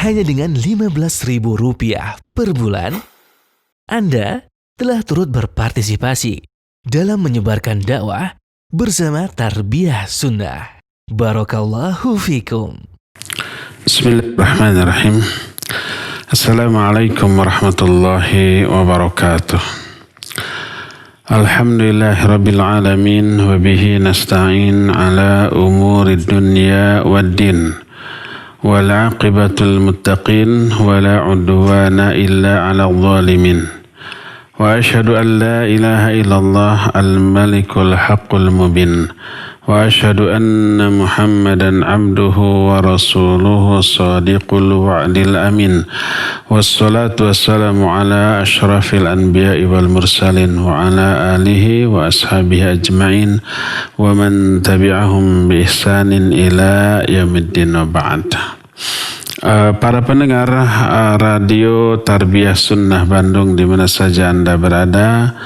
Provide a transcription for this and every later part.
hanya dengan Rp15.000 per bulan, Anda telah turut berpartisipasi dalam menyebarkan dakwah bersama Tarbiyah Sunnah. Barakallahu fikum. Bismillahirrahmanirrahim. Assalamualaikum warahmatullahi wabarakatuh. Alhamdulillahirabbil alamin wa bihi nasta'in ala umurid dunya waddin. Wal 'aqibatul muttaqin wa la 'udwana illa 'alal zalimin. Wa asyhadu an la ilaha illallah al-malikul haqqul mubin. Wa asyhadu anna Muhammadan 'abduhu wa rasuluhu shadiqul wa'dil amin. Wassalatu wassalamu ala asyrafil anbiya'i wal mursalin wa ala alihi wa ashabihi ajma'in wa man tabi'ahum bi ihsanin ila yaumiddin wa ba'd. Para pendengar radio Tarbiyah Sunnah Bandung di mana saja Anda berada,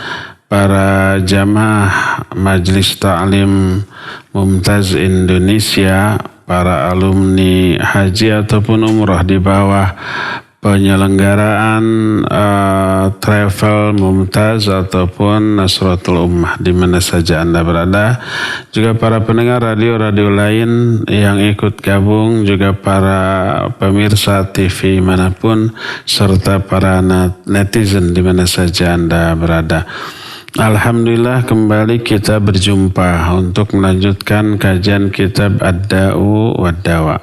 para jamaah Majelis Ta'lim Mumtaz Indonesia, para alumni haji ataupun umrah di bawah penyelenggaraan travel Mumtaz ataupun Nasratul Ummah di mana saja Anda berada, juga para pendengar radio-radio lain yang ikut gabung, juga para pemirsa TV manapun, serta para netizen di mana saja Anda berada. Alhamdulillah kembali kita berjumpa untuk melanjutkan kajian kitab Ad-Da'u wad-Dawa.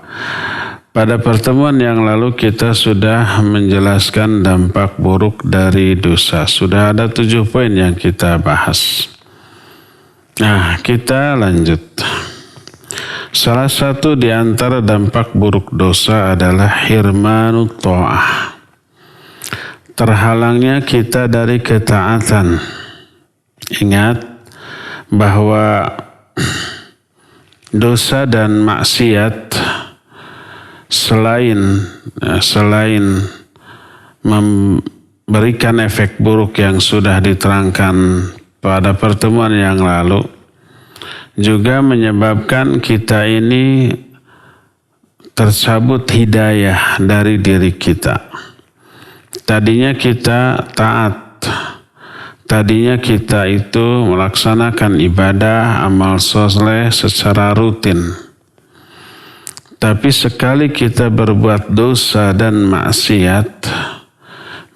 Pada pertemuan yang lalu kita sudah menjelaskan dampak buruk dari dosa. Sudah ada 7 poin yang kita bahas. Nah, kita lanjut. Salah satu di antara dampak buruk dosa adalah hirmanut ta'ah. Terhalangnya kita dari ketaatan. Ingat bahwa dosa dan maksiat selain memberikan efek buruk yang sudah diterangkan pada pertemuan yang lalu, juga menyebabkan kita ini tercabut hidayah dari diri kita. Tadinya kita taat, tadinya kita itu melaksanakan ibadah, amal soleh secara rutin. Tapi sekali kita berbuat dosa dan maksiat,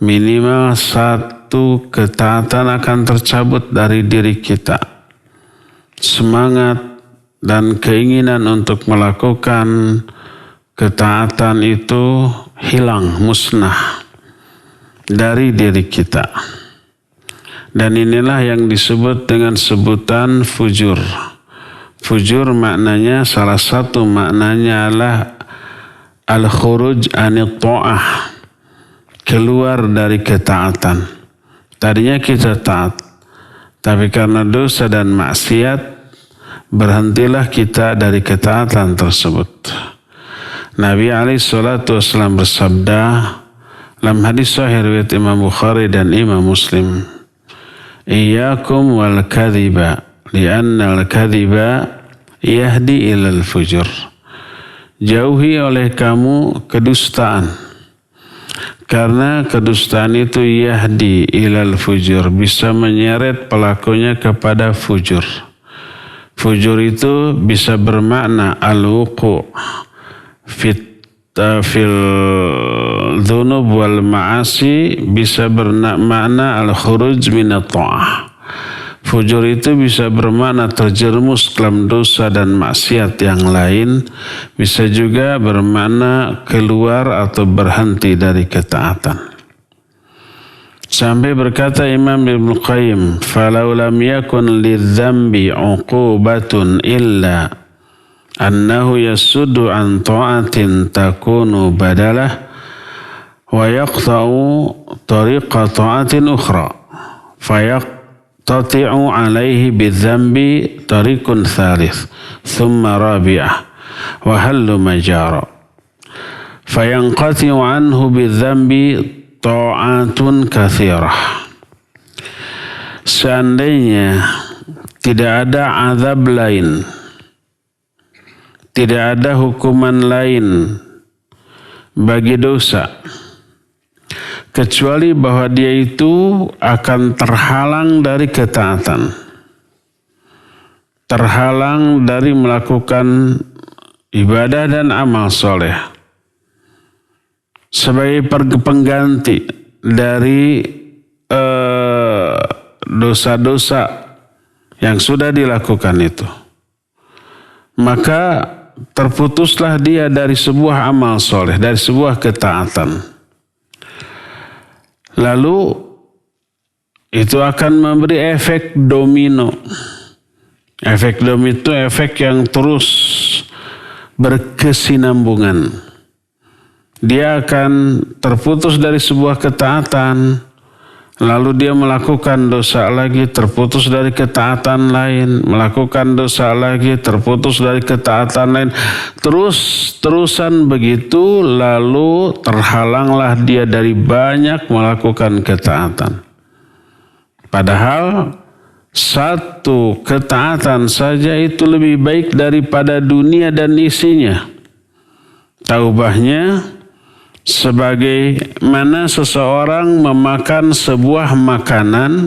minimal satu ketaatan akan tercabut dari diri kita. Semangat dan keinginan untuk melakukan ketaatan itu hilang, musnah dari diri kita. Dan inilah yang disebut dengan sebutan fujur. Fujur maknanya, salah satu maknanya adalah al-khuruj anit ta'ah, keluar dari ketaatan. Tadinya kita taat, tapi karena dosa dan maksiat, berhentilah kita dari ketaatan tersebut. Nabi SAW bersabda dalam hadis sahih riwayat Imam Bukhari dan Imam Muslim, "Iyyakum wal kadhiba, li'anna al-kadhiba yahdi ilal fujur." Jauhi oleh kamu kedustaan, karena kedustaan itu yahdi ilal fujur, bisa menyeret pelakunya kepada fujur. Fujur itu bisa bermakna al-wuqu' fil dhunub wal ma'asi, bisa bermakna al-khuruj minat ta'ah. Fujur itu bisa bermakna terjerumus dalam dosa dan maksiat yang lain, bisa juga bermakna keluar atau berhenti dari ketaatan. Sampai berkata Imam Ibnu Qayyim, "Falau lam yakun lidzambi 'uqubatun illa annahu yasuddu an ta'atin takunu badalah wa yaqta'u tariqa ta'atin ukhra fayaqtati'u alaihi bidzambi tariqun thalith thumma rabi'ah wa hallu majara fayanqati'u anhu bidzambi ta'atun kathirah." Seandainya tidak ada azab lain, tidak ada hukuman lain bagi dosa, kecuali bahwa dia itu akan terhalang dari ketaatan, terhalang dari melakukan ibadah dan amal soleh sebagai pengganti dari dosa-dosa yang sudah dilakukan itu. Maka terputuslah dia dari sebuah amal soleh, dari sebuah ketaatan. Lalu itu akan memberi efek domino. Efek domino itu efek yang terus berkesinambungan. Dia akan terputus dari sebuah ketaatan, lalu dia melakukan dosa lagi, terputus dari ketaatan lain, melakukan dosa lagi, terputus dari ketaatan lain, terus-terusan begitu, lalu terhalanglah dia dari banyak melakukan ketaatan. Padahal satu ketaatan saja itu lebih baik daripada dunia dan isinya. Taubahnya sebagaimana seseorang memakan sebuah makanan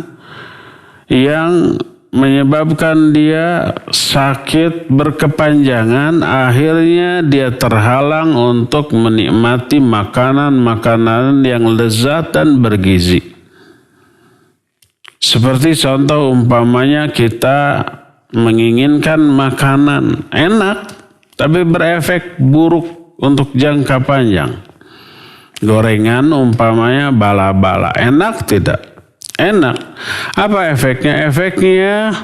yang menyebabkan dia sakit berkepanjangan, akhirnya dia terhalang untuk menikmati makanan-makanan yang lezat dan bergizi. Seperti contoh umpamanya kita menginginkan makanan enak tapi berefek buruk untuk jangka panjang. Gorengan umpamanya bala-bala, enak tidak? Enak. Apa efeknya? Efeknya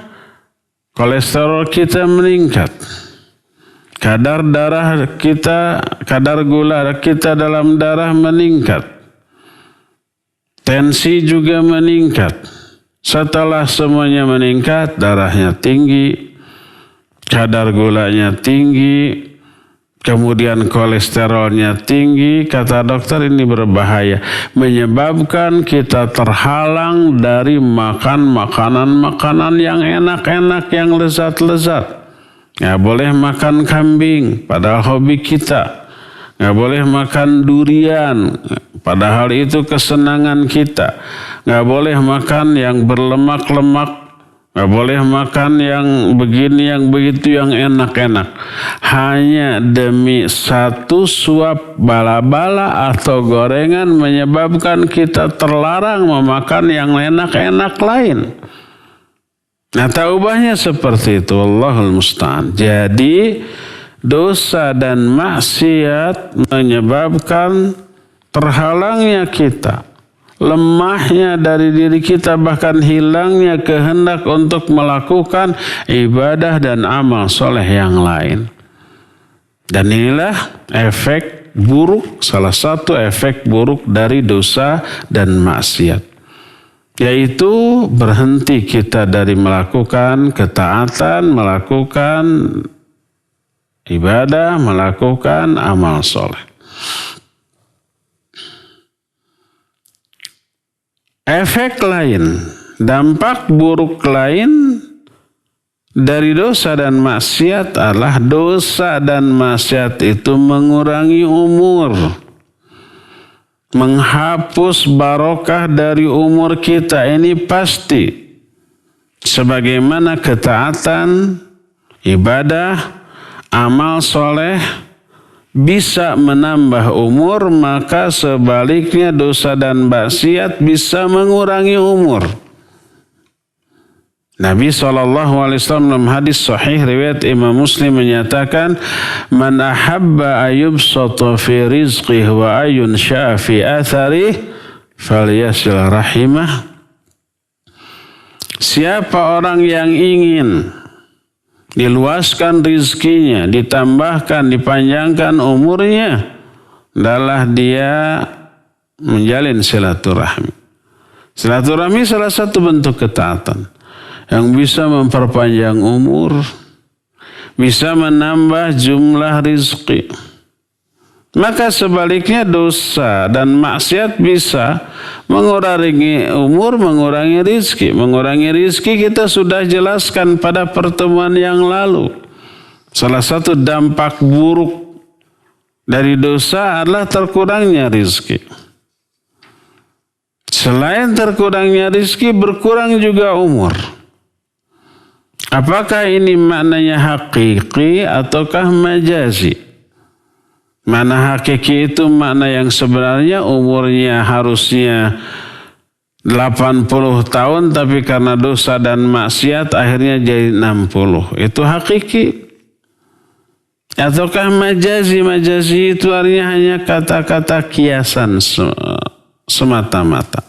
kolesterol kita meningkat. Kadar gula kita dalam darah meningkat. Tensi juga meningkat. Setelah semuanya meningkat, darahnya tinggi, kadar gulanya tinggi, kemudian kolesterolnya tinggi. Kata dokter ini berbahaya, menyebabkan kita terhalang dari makan makanan-makanan yang enak-enak, yang lezat-lezat. Nggak boleh makan kambing, padahal hobi kita. Nggak boleh makan durian, padahal itu kesenangan kita. Nggak boleh makan yang berlemak-lemak, nggak boleh makan yang begini, yang begitu, yang enak-enak. Hanya demi satu suap bala-bala atau gorengan menyebabkan kita terlarang memakan yang enak-enak lain. Nah, taubahnya seperti itu. Allahul musta'an. Jadi dosa dan maksiat menyebabkan terhalangnya kita, lemahnya dari diri kita, bahkan hilangnya kehendak untuk melakukan ibadah dan amal soleh yang lain. Dan inilah efek buruk, salah satu efek buruk dari dosa dan maksiat, yaitu berhenti kita dari melakukan ketaatan, melakukan ibadah, melakukan amal soleh. Efek lain, dampak buruk lain dari dosa dan maksiat adalah dosa dan maksiat itu mengurangi umur, menghapus barokah dari umur kita. Ini pasti. Sebagaimana ketaatan, ibadah, amal soleh bisa menambah umur, maka sebaliknya dosa dan maksiat bisa mengurangi umur. Nabi SAW dalam hadis sahih riwayat Imam Muslim menyatakan, "Man ahabba ayyubsata fi rizqihi wa ayunsha'a fi atharih falyasil rahimah." Siapa orang yang ingin diluaskan rizkinya, ditambahkan, dipanjangkan umurnya, adalah dia menjalin silaturahmi. Silaturahmi salah satu bentuk ketaatan yang bisa memperpanjang umur, bisa menambah jumlah rizki. Maka sebaliknya dosa dan maksiat bisa mengurangi umur, mengurangi rizki. Mengurangi rizki kita sudah jelaskan pada pertemuan yang lalu. Salah satu dampak buruk dari dosa adalah terkurangnya rizki. Selain terkurangnya rizki, berkurang juga umur. Apakah ini maknanya hakiki ataukah majazi? Mana hakiki itu makna yang sebenarnya umurnya harusnya 80 tahun, tapi karena dosa dan maksiat akhirnya jadi 60. Itu hakiki. Ataukah majazi? Majazi itu artinya hanya kata-kata kiasan semata-mata.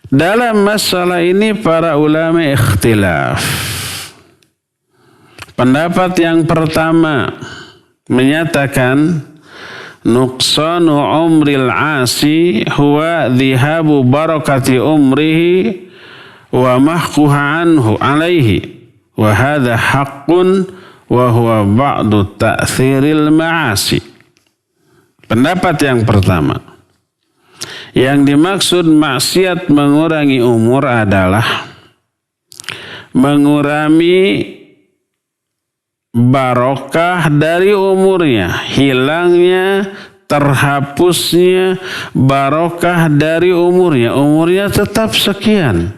Dalam masalah ini para ulama ikhtilaf. Pendapat yang pertama menyatakan nuqsanu umril asi huwa dhihabu barakati umrihi wa mahquha anhu alaihi wa hadha haqqun wa huwa ba'du ta'thiril ma'asi. Pendapat yang pertama, yang dimaksud maksiat mengurangi umur adalah mengurangi barokah dari umurnya, hilangnya, terhapusnya barokah dari umurnya. Umurnya tetap sekian.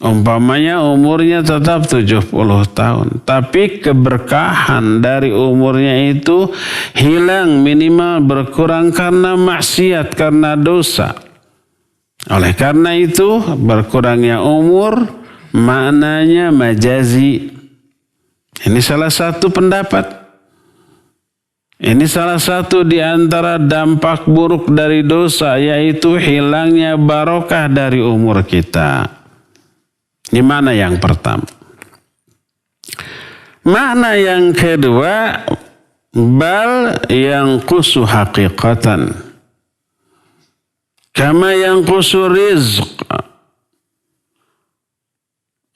Umpamanya umurnya tetap 70 tahun. Tapi keberkahan dari umurnya itu hilang, minimal berkurang karena maksiat, karena dosa. Oleh karena itu berkurangnya umur maknanya majazi. Ini salah satu pendapat. Ini salah satu di antara dampak buruk dari dosa, yaitu hilangnya barokah dari umur kita. Ini mana yang pertama. Makna yang kedua, bal yanqusu haqiqatan kama yanqusu rizq.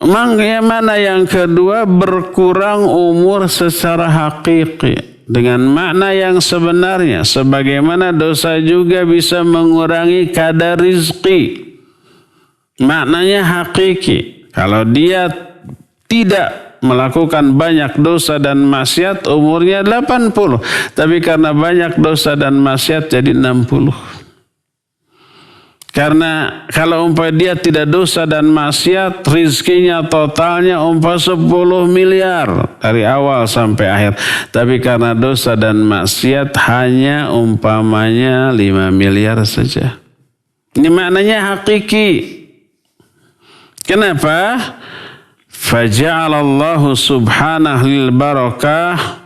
Mana yang kedua, berkurang umur secara hakiki dengan makna yang sebenarnya, sebagaimana dosa juga bisa mengurangi kadar rizki. Maknanya hakiki. Kalau dia tidak melakukan banyak dosa dan maksiat, umurnya 80. Tapi karena banyak dosa dan maksiat jadi 60. Karena kalau dia tidak dosa dan maksiat, rizkinya totalnya 10 miliar dari awal sampai akhir. Tapi karena dosa dan maksiat hanya umpamanya 5 miliar saja. Ini maknanya hakiki. Kenapa? Faja'alallahu subhanahu lil barakah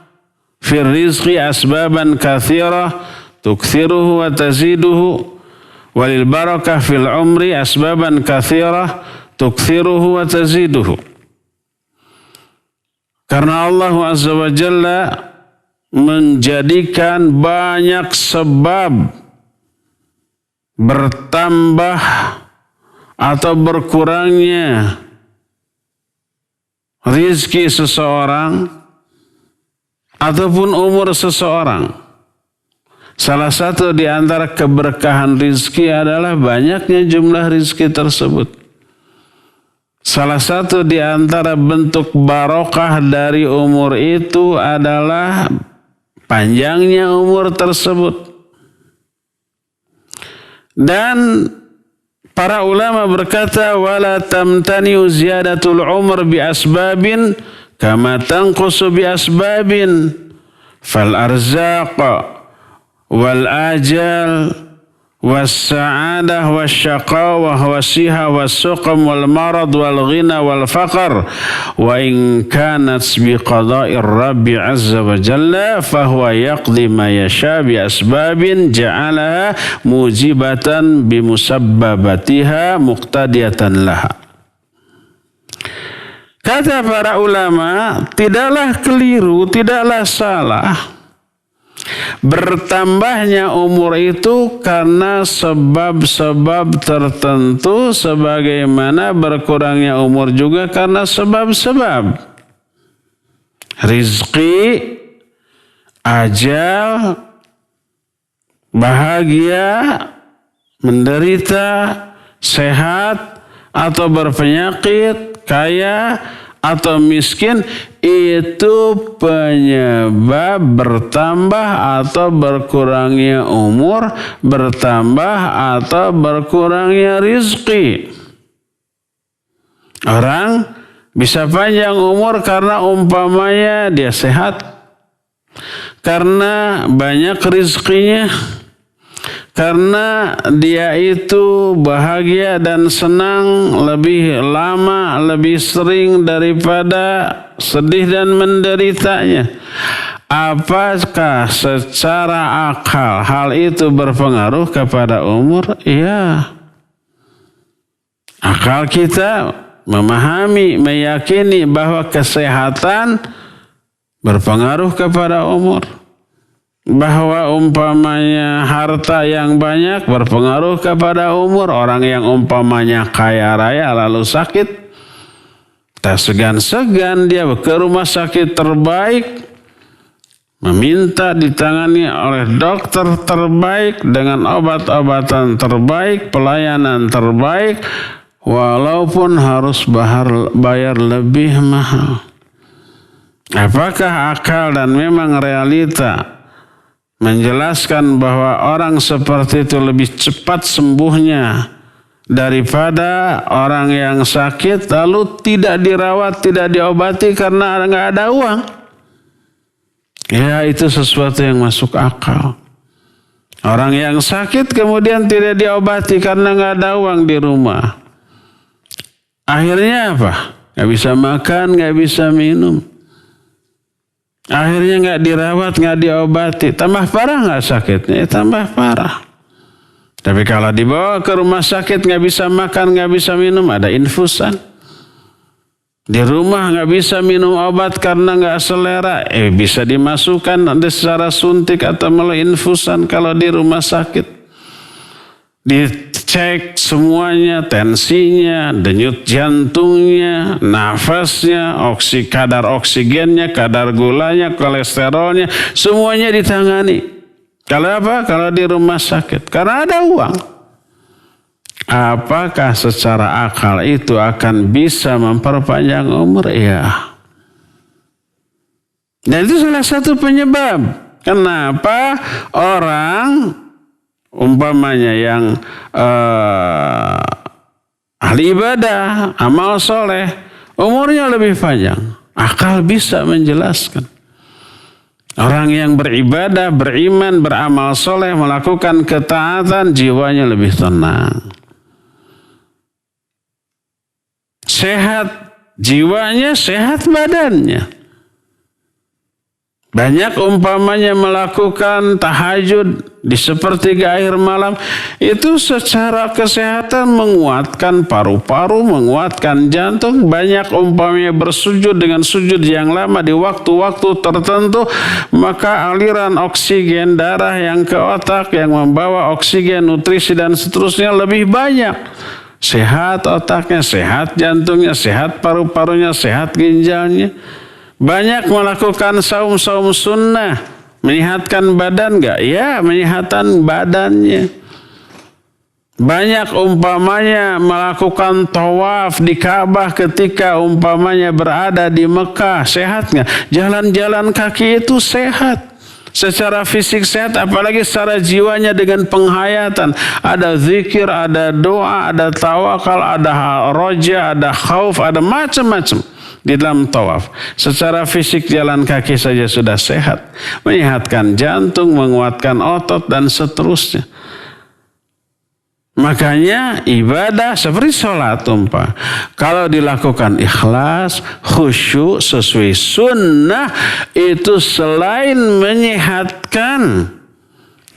fir rizqi asbaban katsirah tukthiruhu wa taziduhu walil barakah fil umri asbaban katsirah tukthiruhu wa taziduhu. Karena Allah Azza wa Jalla menjadikan banyak sebab bertambah atau berkurangnya rizki seseorang ataupun umur seseorang. Salah satu di antara keberkahan rizki adalah banyaknya jumlah rizki tersebut. Salah satu di antara bentuk barokah dari umur itu adalah panjangnya umur tersebut. Dan para ulama berkata, wala tamtani'u ziyadatul umr bi asbabin kama tanqusu bi asbabin fal arzaq wal ajal was sa'adah was syaqawah was siha was suqam wal marad wal ghina wal faqr wa in kanat bi qada'ir rabbi azza wa jalla fa huwa yaqdi ma yasha bi asbabin ja'alaha mujibatan bi musabbabatiha muqtadiyatan laha. Kata para ulama, tidaklah keliru, tidaklah salah bertambahnya umur itu karena sebab-sebab tertentu, sebagaimana berkurangnya umur juga karena sebab-sebab rizki, ajal, bahagia, menderita, sehat atau berpenyakit, kaya atau miskin. itu penyebab bertambah atau berkurangnya umur, bertambah atau berkurangnya rizki. Orang bisa panjang umur karena umpamanya dia sehat, karena banyak rizkinya, karena dia itu bahagia dan senang lebih lama, lebih sering daripada sedih dan menderitanya. Apakah secara akal hal itu berpengaruh kepada umur? Iya. Akal kita memahami, meyakini bahwa kesehatan berpengaruh kepada umur. Bahwa umpamanya harta yang banyak berpengaruh kepada umur. Orang yang umpamanya kaya raya lalu sakit, tak segan-segan dia ke rumah sakit terbaik, meminta ditangani oleh dokter terbaik dengan obat-obatan terbaik, pelayanan terbaik, walaupun harus bayar lebih mahal. Apakah akal dan memang realita menjelaskan bahwa orang seperti itu lebih cepat sembuhnya daripada orang yang sakit lalu tidak dirawat, tidak diobati karena nggak ada uang? Ya, itu sesuatu yang masuk akal. Orang yang sakit kemudian tidak diobati karena nggak ada uang di rumah. Akhirnya apa? Nggak bisa makan, nggak bisa minum. Akhirnya nggak dirawat, nggak diobati. Tambah parah nggak sakitnya? Tambah parah. Tapi kalau dibawa ke rumah sakit nggak bisa makan, nggak bisa minum, ada infusan. Di rumah nggak bisa minum obat karena nggak selera, bisa dimasukkan secara suntik atau melalui infusan kalau di rumah sakit. Dicek semuanya, tensinya, denyut jantungnya, nafasnya, kadar oksigennya, kadar gulanya, kolesterolnya, semuanya ditangani. Kalau apa? Kalau di rumah sakit. Karena ada uang. Apakah secara akal itu akan bisa memperpanjang umur? Iya. Dan itu salah satu penyebab. Kenapa orang umpamanya yang ahli ibadah, amal soleh, umurnya lebih panjang. Akal bisa menjelaskan. Orang yang beribadah, beriman, beramal soleh, melakukan ketaatan, jiwanya lebih tenang. Sehat jiwanya, sehat badannya. Banyak umpamanya melakukan tahajud di sepertiga akhir malam, itu secara kesehatan menguatkan paru-paru, menguatkan jantung. Banyak umpamanya bersujud dengan sujud yang lama di waktu-waktu tertentu, maka aliran oksigen darah yang ke otak yang membawa oksigen, nutrisi dan seterusnya lebih banyak. Sehat otaknya, sehat jantungnya, sehat paru-parunya, sehat ginjalnya. Banyak melakukan saum-saum sunnah. Menyehatkan badan enggak? Ya, menyehatkan badannya. Banyak umpamanya melakukan tawaf di Ka'bah ketika umpamanya berada di Mekah. Sehat enggak? Jalan-jalan kaki itu sehat. Secara fisik sehat, apalagi secara jiwanya dengan penghayatan. Ada zikir, ada doa, ada tawakal, ada roja, ada khauf, ada macam-macam di dalam tawaf. Secara fisik jalan kaki saja sudah sehat. Menyehatkan jantung, menguatkan otot, dan seterusnya. Makanya ibadah seperti sholat kalau dilakukan ikhlas, khusyuk, sesuai sunnah, itu selain menyehatkan,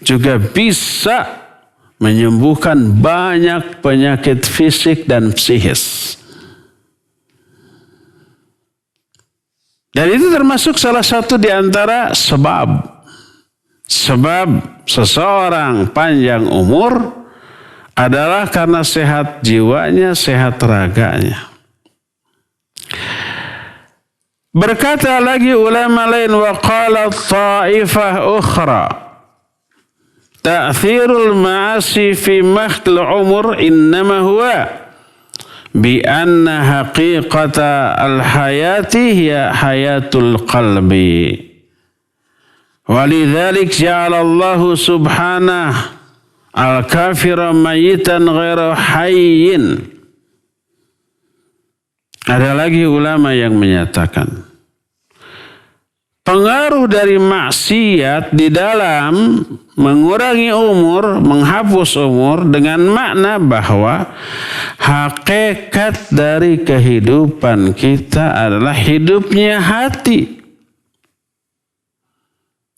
juga bisa menyembuhkan banyak penyakit fisik dan psikis. Dan itu termasuk salah satu di antara sebab seseorang panjang umur adalah karena sehat jiwanya, sehat raganya. Berkata lagi ulama lain, wa qala ta'ifah ukhra, ta'thirul ma'asi fi mahdil umur innama huwa bi anna haqiqata al-hayati hiya hayatul qalbi. Walidzalik ja'ala Allah subhanahu al-kafira mayitan ghairu hayyin. Ada lagi ulama yang menyatakan pengaruh dari maksiat di dalam mengurangi umur, menghapus umur dengan makna bahwa hakikat dari kehidupan kita adalah hidupnya hati.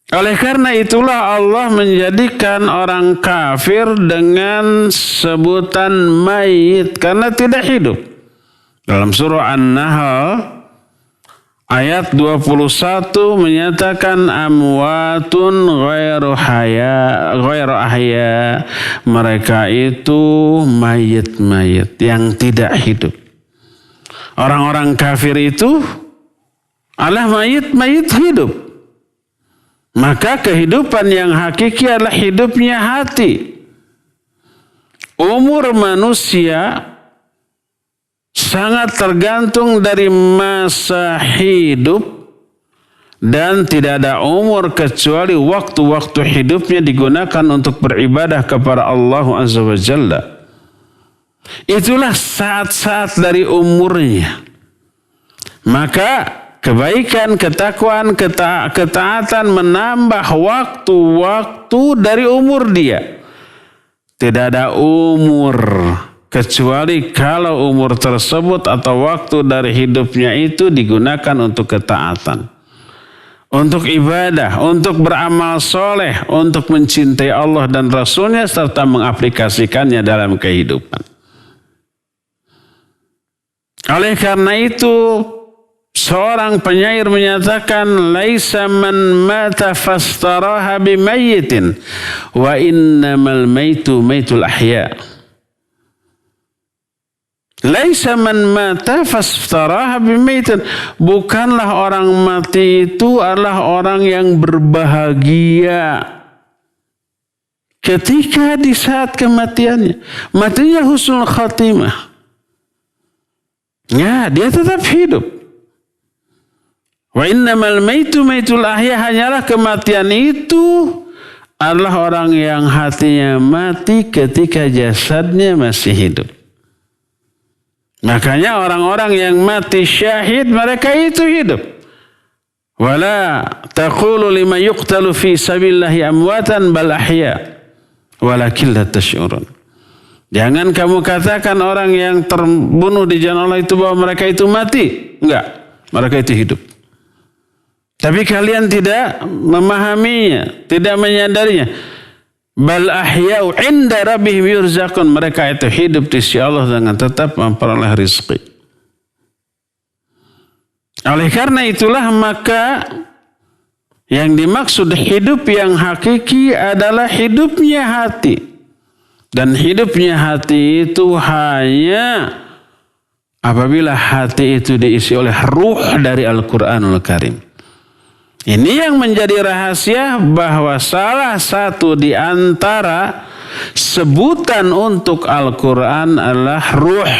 Oleh karena itulah Allah menjadikan orang kafir dengan sebutan mayit karena tidak hidup. Dalam surah An-Nahl ayat 21 menyatakan amwatun ghairu ahya. Mereka itu mayit-mayit yang tidak hidup. Orang-orang kafir itu adalah mayit-mayit hidup. Maka kehidupan yang hakiki adalah hidupnya hati. Umur manusia sangat tergantung dari masa hidup dan tidak ada umur kecuali waktu-waktu hidupnya digunakan untuk beribadah kepada Allah Azza wa Jalla. Itulah saat-saat dari umurnya. Maka kebaikan, ketakwaan, ketaatan menambah waktu-waktu dari umur dia. Tidak ada umur kecuali kalau umur tersebut atau waktu dari hidupnya itu digunakan untuk ketaatan, untuk ibadah, untuk beramal soleh, untuk mencintai Allah dan Rasulnya serta mengaplikasikannya dalam kehidupan. Oleh karena itu seorang penyair menyatakan laisa man mata fastaraha bimayyitin wa innamal maitu maitul ahya. Laisa man mata fastaraha bimayyitin. Bukanlah orang mati itu adalah orang yang berbahagia ketika di saat kematiannya. Matinya husnul khatimah. Ya, dia tetap hidup. Wa innamal maitu maitul ahya. Hanyalah kematian itu adalah orang yang hatinya mati ketika jasadnya masih hidup. Makanya orang-orang yang mati syahid mereka itu hidup. Wala taqulu lima yuqtalu fi sabilillahi amwatan bal ahya walakin la tash'urun. Jangan kamu katakan orang yang terbunuh di jalan Allah itu bahwa mereka itu mati. Enggak, mereka itu hidup. Tapi kalian tidak memahaminya, tidak menyadarinya. Bal ahya'u 'inda rabbihim yurzaqun. Mereka itu hidup di sisi Allah dengan tetap memperoleh rezeki. Oleh karena itulah maka yang dimaksud hidup yang hakiki adalah hidupnya hati. Dan hidupnya hati itu hanya apabila hati itu diisi oleh ruh dari Al-Quranul Karim. Ini yang menjadi rahasia bahwa salah satu di antara sebutan untuk Al-Quran adalah ruh.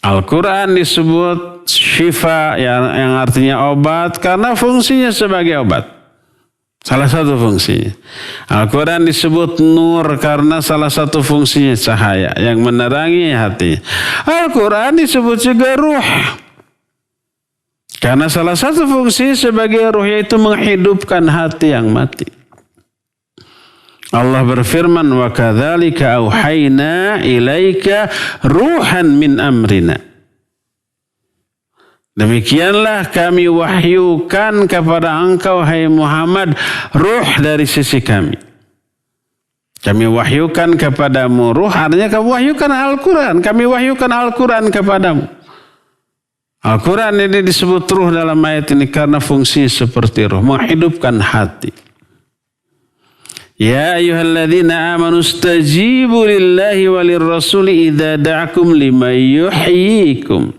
Al-Quran disebut syifa yang artinya obat karena fungsinya sebagai obat. Salah satu fungsinya. Al-Quran disebut nur karena salah satu fungsinya cahaya yang menerangi hati. Al-Quran disebut juga ruh. Karena salah satu fungsi sebagai ruh yaitu menghidupkan hati yang mati. Allah berfirman, wa kadzalika auhayna ilaika ruhan min amrina. Demikianlah kami wahyukan kepada engkau hai Muhammad ruh dari sisi kami. Kami wahyukan kepadamu ruh, artinya kami wahyukan Al-Quran. Kami wahyukan Al-Quran kepadamu. Al-Quran ini disebut ruh dalam ayat ini karena fungsi seperti ruh, menghidupkan hati. Ya ayyuhalladzina amanu stajibu lillahi walirrasuli idza da'akum lima yuhyikum.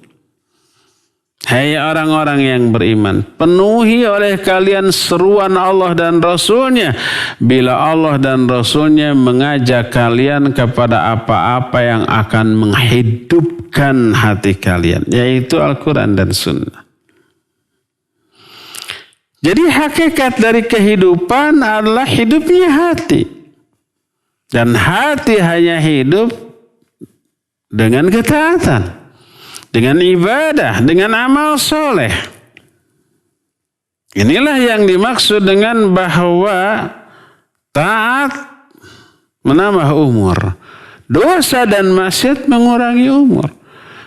Hai orang-orang yang beriman, penuhi oleh kalian seruan Allah dan Rasul-Nya bila Allah dan Rasul-Nya mengajak kalian kepada apa-apa yang akan menghidupkan hati kalian, yaitu Al-Quran dan Sunnah. Jadi hakikat dari kehidupan adalah hidupnya hati. Dan hati hanya hidup dengan ketaatan, dengan ibadah, dengan amal soleh. Inilah yang dimaksud dengan bahwa taat menambah umur. Dosa dan maksiat mengurangi umur.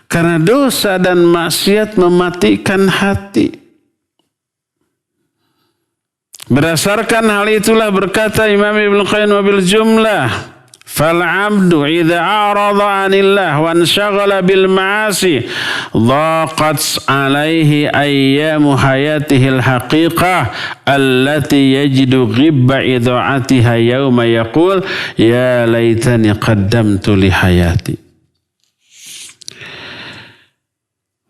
Karena dosa dan maksiat mematikan hati. Berdasarkan hal itulah berkata Imam Ibnu Qayyim wabil jumlah, fal'abdu idza a'rada 'anillah wa anshaghala bil ma'asi dhaqat 'alaihi ayyamu hayatihi al-haqiqah allati yajidu ghibba idha'atiha yawma yaqul ya laitani qaddamtu li hayati.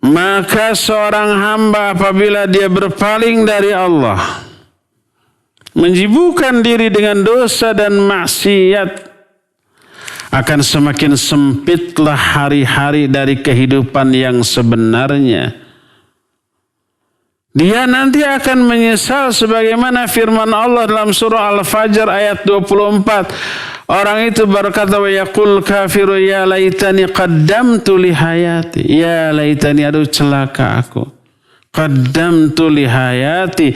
Maka seorang hamba apabila dia berpaling dari Allah, menyibukkan diri dengan dosa dan maksiat, akan semakin sempitlah hari-hari dari kehidupan yang sebenarnya. Dia nanti akan menyesal sebagaimana firman Allah dalam surah Al-Fajr ayat 24. Orang itu berkata, wa yaqul kafiru ya laitani qaddamtu li hayati. Ya laitani, aduh celaka aku. Qaddamtu li hayati.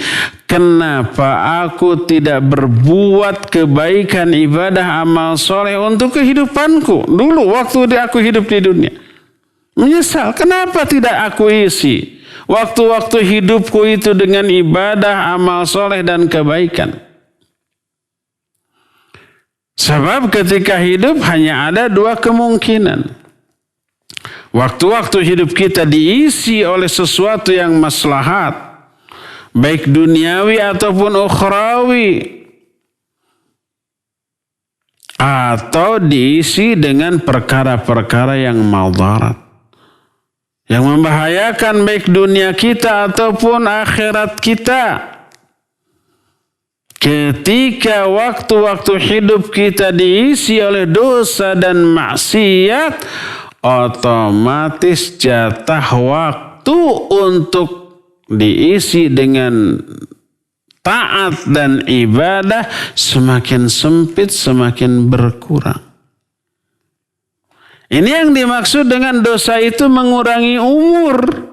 Kenapa aku tidak berbuat kebaikan, ibadah, amal soleh untuk kehidupanku dulu waktu aku hidup di dunia. Menyesal, kenapa tidak aku isi waktu-waktu hidupku itu dengan ibadah, amal soleh dan kebaikan. Sebab ketika hidup hanya ada dua kemungkinan. Waktu-waktu hidup kita diisi oleh sesuatu yang maslahat, baik duniawi ataupun ukhrawi, atau diisi dengan perkara-perkara yang madarat, yang membahayakan baik dunia kita ataupun akhirat kita. Ketika waktu-waktu hidup kita diisi oleh dosa dan maksiat, otomatis jatah waktu untuk diisi dengan taat dan ibadah semakin sempit, semakin berkurang. Ini yang dimaksud dengan dosa itu mengurangi umur.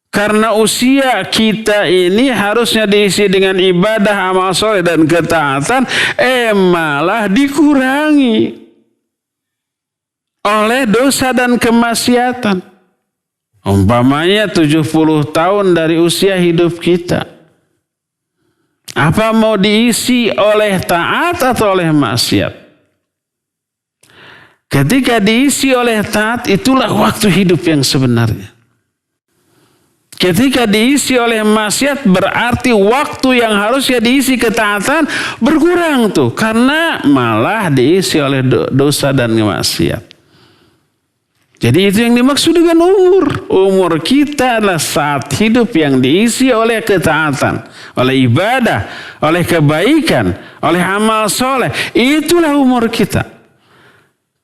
Karena usia kita ini harusnya diisi dengan ibadah, amal soleh dan ketaatan, malah dikurangi oleh dosa dan kemaksiatan. Umpamanya 70 tahun dari usia hidup kita. Apa mau diisi oleh taat atau oleh maksiat? Ketika diisi oleh taat, itulah waktu hidup yang sebenarnya. Ketika diisi oleh maksiat, berarti waktu yang harusnya diisi ketaatan berkurang tuh. Karena malah diisi oleh dosa dan maksiat. Jadi itu yang dimaksud dengan umur. Umur kita adalah saat hidup yang diisi oleh ketaatan, oleh ibadah, oleh kebaikan, oleh amal soleh. Itulah umur kita.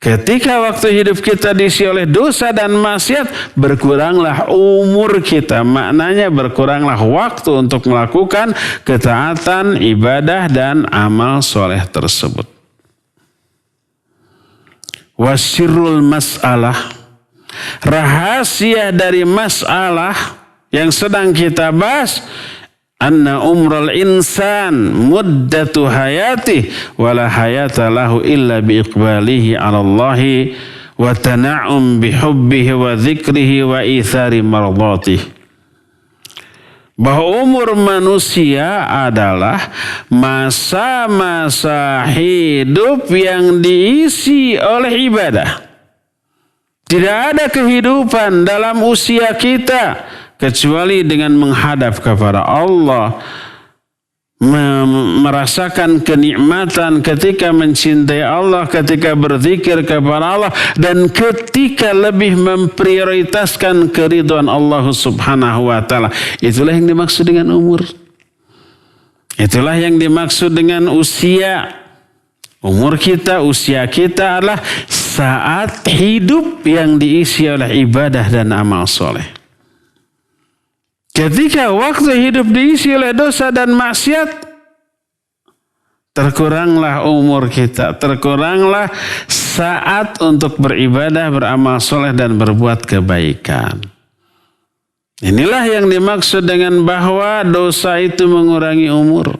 Ketika waktu hidup kita diisi oleh dosa dan maksiat, berkuranglah umur kita. Maknanya berkuranglah waktu untuk melakukan ketaatan, ibadah, dan amal soleh tersebut. Wasirul mas'alah, rahasia dari masalah yang sedang kita bahas, anna umral insan muddatu hayatih wala hayata lahu illa bi iqbalihi ala Allahi wa tana'um bi hubbihi wa dzikrihi wa ithari mardhatih. Bahwa umur manusia adalah masa-masa hidup yang diisi oleh ibadah. Tidak ada kehidupan dalam usia kita kecuali dengan menghadap kepada Allah, merasakan kenikmatan ketika mencintai Allah, ketika berzikir kepada Allah, dan ketika lebih memprioritaskan keridhaan Allah Subhanahu wa taala. Itulah yang dimaksud dengan umur. Itulah yang dimaksud dengan usia. Umur kita, usia kita adalah saat hidup yang diisi oleh ibadah dan amal soleh. Ketika waktu hidup diisi oleh dosa dan maksiat, terkuranglah umur kita, terkuranglah saat untuk beribadah, beramal soleh dan berbuat kebaikan. Inilah yang dimaksud dengan bahwa dosa itu mengurangi umur.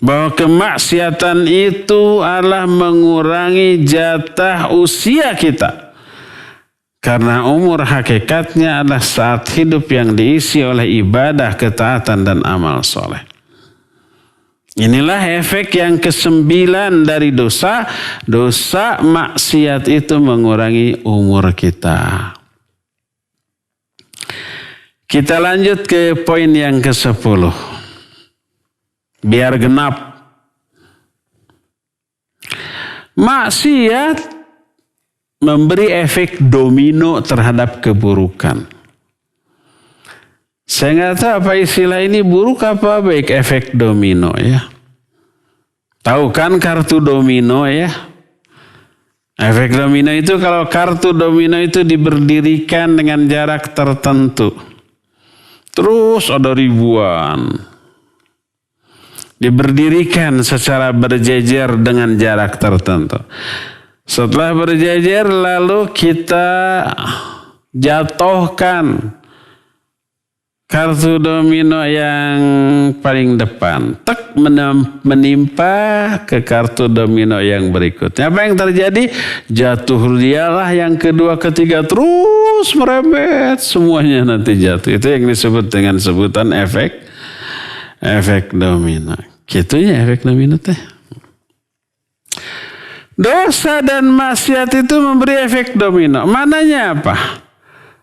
Bahwa kemaksiatan itu adalah mengurangi jatah usia kita. Karena umur hakikatnya adalah saat hidup yang diisi oleh ibadah, ketaatan, dan amal soleh. Inilah efek yang ke-9 dari dosa. Dosa maksiat itu mengurangi umur kita. Kita lanjut ke poin yang ke-10. Biar genap. Maksiat memberi efek domino terhadap keburukan. Saya nggak tahu apa istilah ini, buruk apa baik, efek domino ya. Tahu kan kartu domino ya? Efek domino itu, kalau kartu domino itu diberdirikan dengan jarak tertentu, terus ada ribuan. Diberdirikan secara berjejer dengan jarak tertentu. Setelah berjejer lalu kita jatuhkan kartu domino yang paling depan. Tek, menimpa ke kartu domino yang berikutnya. Apa yang terjadi? Jatuh dialah yang kedua, ketiga, terus merebet. Semuanya nanti jatuh. Itu yang disebut dengan sebutan efek domino. Gitunya efek domino teh. Dosa dan maksiat itu memberi efek domino. Maknanya apa?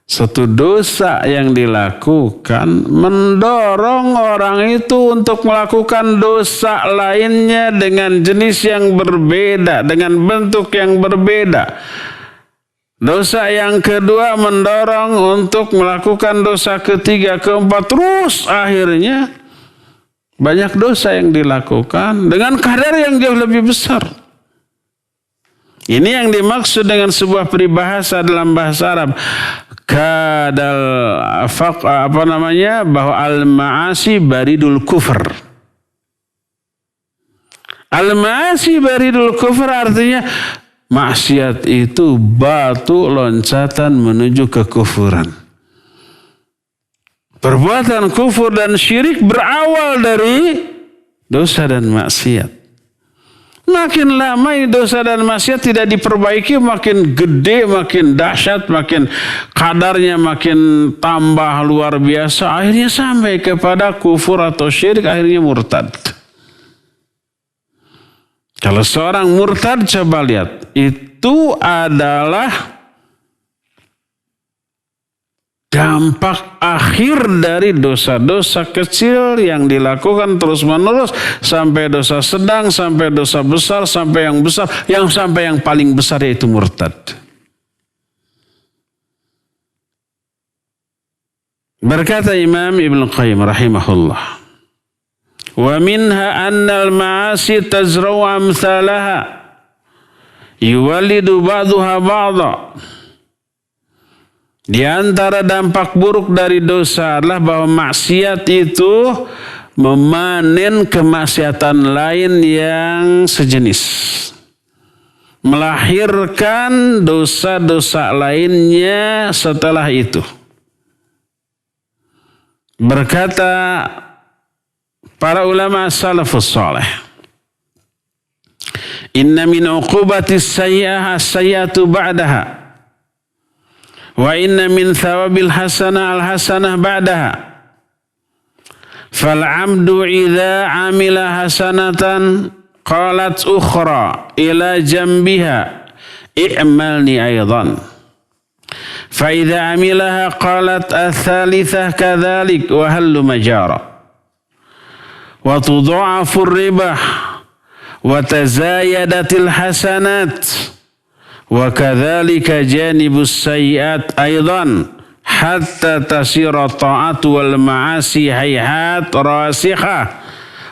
Satu dosa yang dilakukan mendorong orang itu untuk melakukan dosa lainnya dengan jenis yang berbeda, dengan bentuk yang berbeda. Dosa yang kedua mendorong untuk melakukan dosa ketiga, keempat, terus akhirnya banyak dosa yang dilakukan dengan kadar yang jauh lebih besar. Ini yang dimaksud dengan sebuah peribahasa dalam bahasa Arab. Bahwa al-ma'asi baridul kufr. Al-ma'asi baridul kufr artinya maksiat itu batu loncatan menuju kekufuran. Perbuatan kufur dan syirik berawal dari dosa dan maksiat. Makin lama dosa dan maksiat tidak diperbaiki, makin gede, makin dahsyat, makin kadarnya makin tambah luar biasa. Akhirnya sampai kepada kufur atau syirik, akhirnya murtad. Kalau seorang murtad, coba lihat. Itu adalah dampak akhir dari dosa-dosa kecil yang dilakukan terus-menerus sampai dosa sedang, sampai dosa besar, sampai yang besar, sampai yang paling besar yaitu murtad. Berkata Imam Ibn Qayyim rahimahullah, wa minha anna al-ma'asi tazra'u amthalaha yuwalidu ba'duha ba'da. Di antara dampak buruk dari dosa adalah bahwa maksiat itu memanen kemaksiatan lain yang sejenis. Melahirkan dosa-dosa lainnya setelah itu. Berkata para ulama salafus salih, inna min uqubatis sayyi'ah as-sayyi'atu ba'daha. Wa inna min thawabil hasanah al-hasanah ba'daha. Fal'amdu idha amila hasanatan qalat ukhra ila jambiha i'malni aydan. Fa'idha amilaha qalat al-thalithah kadhalik wa hallu majara. wa tudha'afur ribah wa tazayadatil hasanat wa kadzalika janibus sayyi'at aidan hatta tasira ta'at wal ma'asi hayhat rasikhah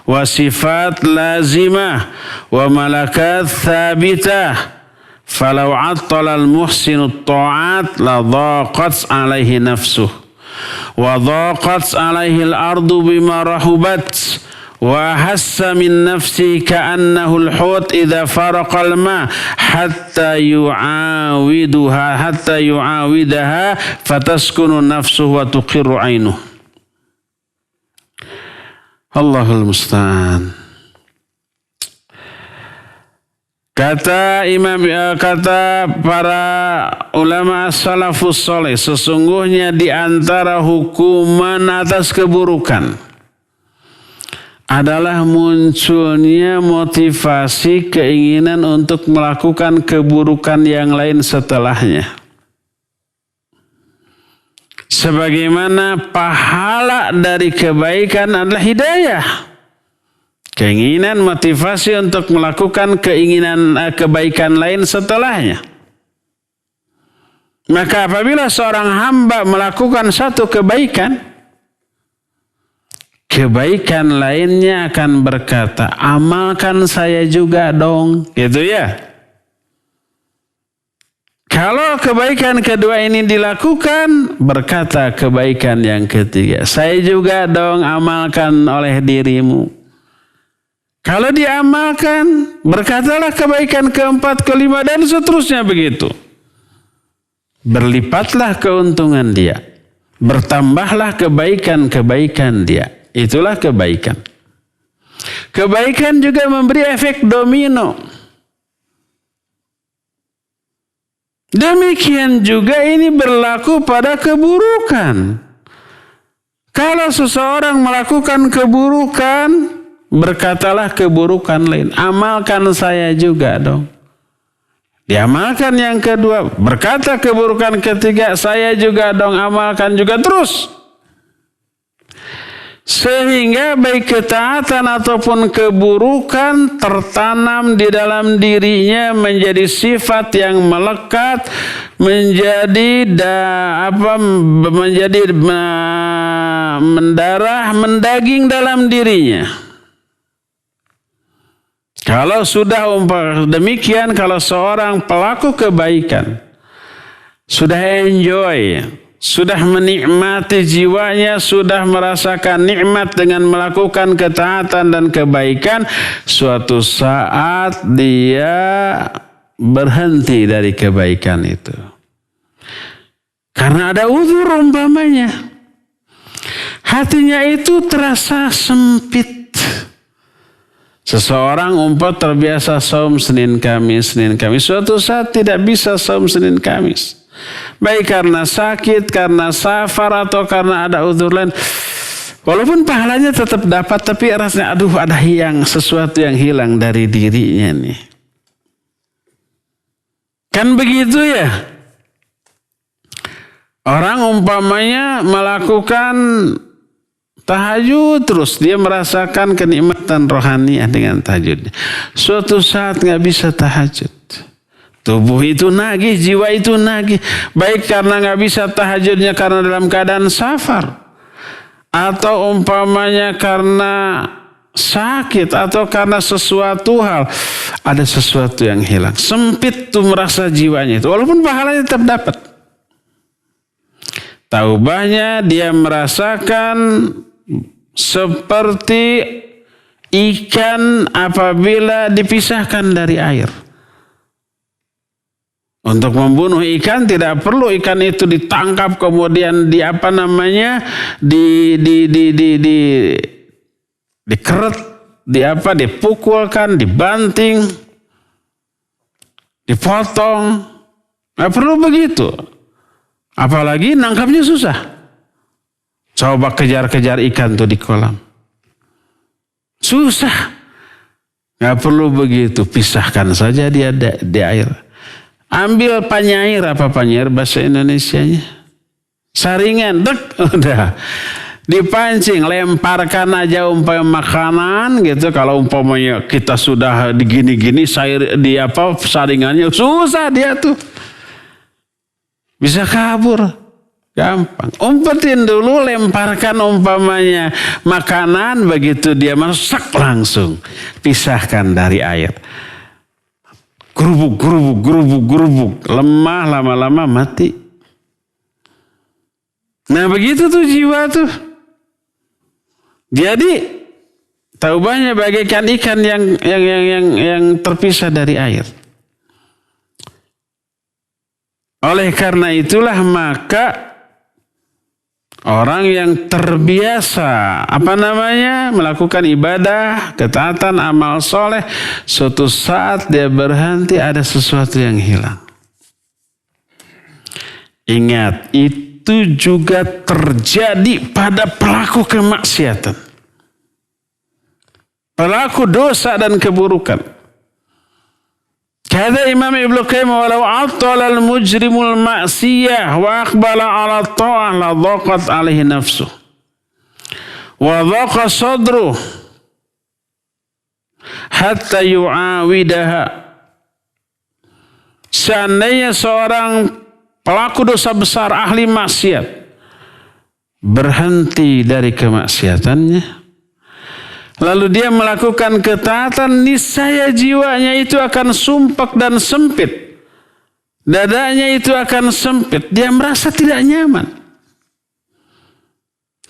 wa sifat lazimah wa malakat thabitah falau attala al-muhsinu ta'at la dhaqat alaihi nafsuh wa dhaqat alaihi al-ardu bima rahubat wa hassa min nafsi ka'annahu al-hut idza faraqa al-ma hatta yu'awidaha fataskunu nafsuhu wa tuqirru 'ainuhu. Allahul musta'an. Kata para ulama salafus saleh, sesungguhnya di antara hukuman atas keburukan adalah munculnya motivasi keinginan untuk melakukan keburukan yang lain setelahnya. Sebagaimana pahala dari kebaikan adalah hidayah. Keinginan motivasi untuk melakukan kebaikan lain setelahnya. Maka apabila seorang hamba melakukan satu kebaikan, kebaikan lainnya akan berkata, amalkan saya juga dong. Gitu ya. Kalau kebaikan kedua ini dilakukan, berkata kebaikan yang ketiga, saya juga dong amalkan oleh dirimu. Kalau diamalkan, berkatalah kebaikan keempat, kelima, dan seterusnya begitu. Berlipatlah keuntungan dia. Bertambahlah kebaikan-kebaikan dia. Itulah kebaikan. Kebaikan juga memberi efek domino. Demikian juga ini berlaku pada keburukan. Kalau seseorang melakukan keburukan, berkatalah keburukan lain, amalkan saya juga dong. Diamalkan yang kedua, berkata keburukan ketiga, saya juga dong, amalkan juga, terus. Sehingga baik ketaatan ataupun keburukan tertanam di dalam dirinya menjadi sifat yang melekat, menjadi mendarah, mendaging dalam dirinya. Kalau sudah demikian, kalau seorang pelaku kebaikan sudah enjoy, sudah menikmati jiwanya, sudah merasakan nikmat dengan melakukan ketaatan dan kebaikan, suatu saat dia berhenti dari kebaikan itu. Karena ada uzur umpamanya. Hatinya itu terasa sempit. Seseorang terbiasa saum Senin Kamis. Suatu saat tidak bisa saum Senin Kamis. Baik karena sakit, karena safar, atau karena ada uzur lain. Walaupun pahalanya tetap dapat, tapi rasanya ada sesuatu yang hilang dari dirinya nih. Kan begitu ya? Orang umpamanya melakukan tahajud terus, dia merasakan kenikmatan rohaniah dengan tahajudnya. Suatu saat nggak bisa tahajud, tubuh itu nagih, jiwa itu nagih. Baik karena nggak bisa tahajudnya karena dalam keadaan safar, atau umpamanya karena sakit, atau karena sesuatu hal, ada sesuatu yang hilang. Sempit tuh merasa jiwanya itu, walaupun pahalanya tetap dapat. Taubahnya dia merasakan seperti ikan apabila dipisahkan dari air. Untuk membunuh ikan tidak perlu ikan itu ditangkap kemudian dikeret, dipukulkan, dibanting, dipotong. Nggak perlu begitu. Apalagi nangkapnya susah. Coba kejar-kejar ikan tuh di kolam. Susah. Nggak perlu begitu. Pisahkan saja dia di air. Ambil panyair. Apa panyair bahasa Indonesianya? Saringan. Udah. Dipancing, lemparkan aja umpama makanan gitu. Kalau umpamanya kita sudah digini-gini saringannya susah dia tuh. Bisa kabur. Gampang. Umpetin dulu, lemparkan umpamanya makanan, begitu dia masak langsung pisahkan dari air. Gerubuk. Lemah, lama-lama mati. Nah begitu tuh jiwa tuh. Jadi taubahnya bagaikan ikan yang terpisah dari air. Oleh karena itulah maka orang yang terbiasa melakukan ibadah, ketaatan, amal soleh, suatu saat dia berhenti ada sesuatu yang hilang. Ingat, itu juga terjadi pada pelaku kemaksiatan. Pelaku dosa dan keburukan. Kata Imam Ibnu Qayyim, walau attala al-mujrimul ma'siyah wa aqbala 'ala ta'ah la dhaqat 'alaihi nafsuh wa dhaqa sadruh hatta yu'awidaha. Seandainya seorang pelaku dosa besar, ahli maksiat, berhenti dari kemaksiatannya, lalu dia melakukan ketaatan, niscaya jiwanya itu akan sumpek dan sempit. Dadanya itu akan sempit. Dia merasa tidak nyaman.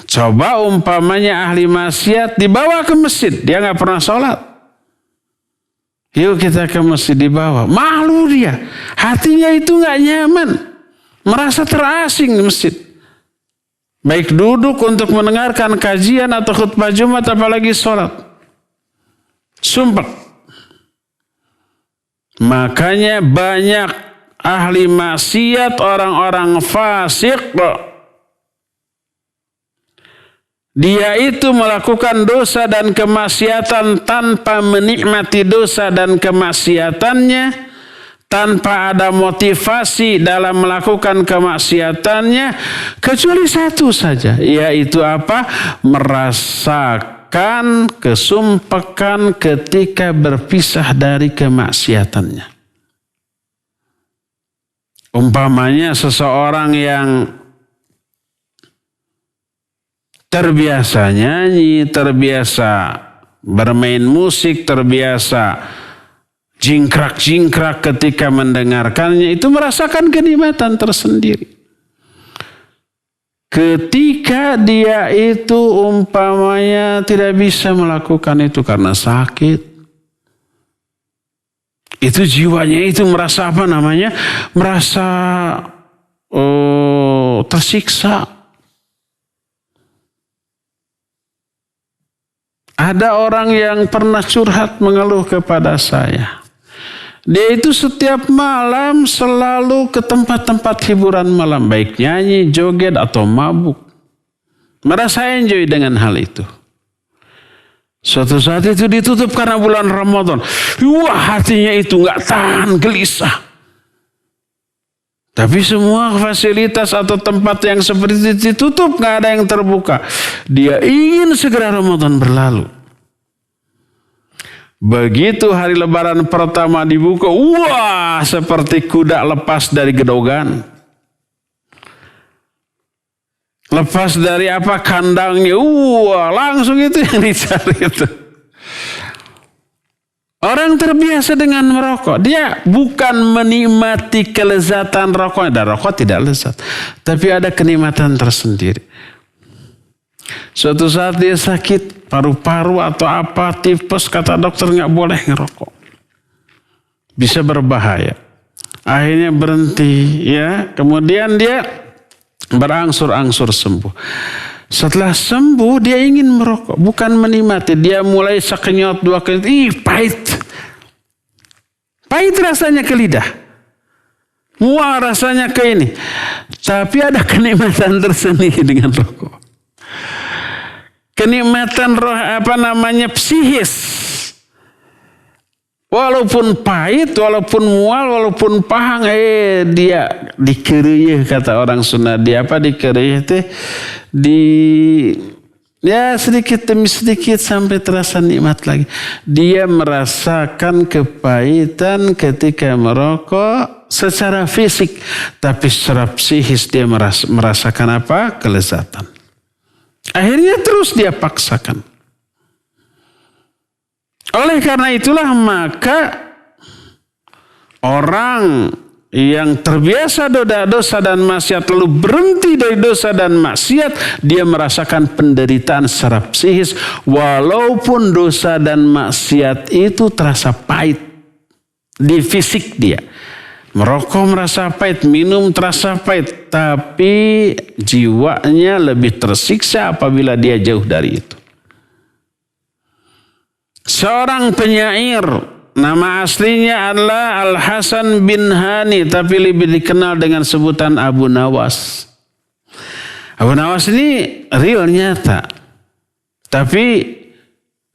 Coba umpamanya ahli maksiat dibawa ke masjid. Dia gak pernah sholat. Yuk kita ke masjid, dibawa. Malu dia. Hatinya itu gak nyaman. Merasa terasing di masjid. Baik duduk untuk mendengarkan kajian atau khutbah Jumat, apalagi sholat. Sumpah. Makanya banyak ahli maksiat, orang-orang fasik, dia itu melakukan dosa dan kemaksiatan tanpa menikmati dosa dan kemaksiatannya, tanpa ada motivasi dalam melakukan kemaksiatannya, kecuali satu saja, yaitu apa? Merasakan kesumpekan ketika berpisah dari kemaksiatannya. Umpamanya seseorang yang terbiasa nyanyi, terbiasa bermain musik, terbiasa jingkrak-jingkrak ketika mendengarkannya, itu merasakan kenikmatan tersendiri. Ketika dia itu umpamanya tidak bisa melakukan itu karena sakit, itu jiwanya itu merasa merasa tersiksa. Ada orang yang pernah curhat mengeluh kepada saya. Dia itu setiap malam selalu ke tempat-tempat hiburan malam. Baik nyanyi, joget, atau mabuk. Merasa enjoy dengan hal itu. Suatu saat itu ditutup karena bulan Ramadan. Wah, hatinya itu gak tahan, gelisah. Tapi semua fasilitas atau tempat yang seperti itu ditutup, gak ada yang terbuka. Dia ingin segera Ramadan berlalu. Begitu hari lebaran pertama dibuka, wah, seperti kuda lepas dari gedogan. Lepas dari kandangnya, wah, langsung itu yang dicari itu. Orang terbiasa dengan merokok, dia bukan menikmati kelezatan rokoknya, dan rokok tidak lezat, tapi ada kenikmatan tersendiri. Suatu saat dia sakit paru-paru atau tipes, kata dokter nggak boleh ngerokok, bisa berbahaya. Akhirnya berhenti, ya. Kemudian dia berangsur-angsur sembuh. Setelah sembuh dia ingin merokok, bukan menikmati. Dia mulai sekenyot dua kenyot, pahit rasanya ke lidah, mual rasanya ke ini. Tapi ada kenikmatan tersendiri dengan rokok. Kenikmatan psikis. Walaupun pahit, walaupun mual, walaupun pahang, dia dikereyeh kata orang Sunda. Dia apa dikereyeh teh? Ya sedikit demi sedikit sampai terasa nikmat lagi. Dia merasakan kepahitan ketika merokok secara fisik. Tapi secara psikis dia merasakan apa? Kelezatan. Akhirnya terus dia paksakan. Oleh karena itulah maka orang yang terbiasa dosa dan maksiat lalu berhenti dari dosa dan maksiat, dia merasakan penderitaan secara psikis walaupun dosa dan maksiat itu terasa pahit di fisik dia. Merokok merasa pahit, minum terasa pahit, tapi jiwanya lebih tersiksa apabila dia jauh dari itu. Seorang penyair, nama aslinya adalah Al-Hasan bin Hani, tapi lebih dikenal dengan sebutan Abu Nawas. Abu Nawas ini real nyata. Tapi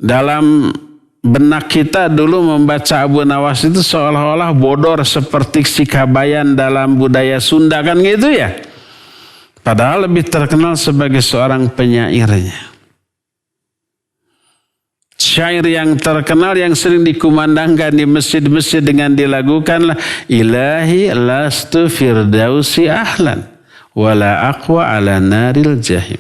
dalam benak kita dulu membaca Abu Nawas itu seolah-olah bodor seperti si Kabayan dalam budaya Sunda kan gitu ya. Padahal lebih terkenal sebagai seorang penyairnya. Syair yang terkenal yang sering dikumandangkan di masjid-masjid dengan dilagukanlah Ilahi lastu firdausi ahlan wala aqwa ala naril jahim.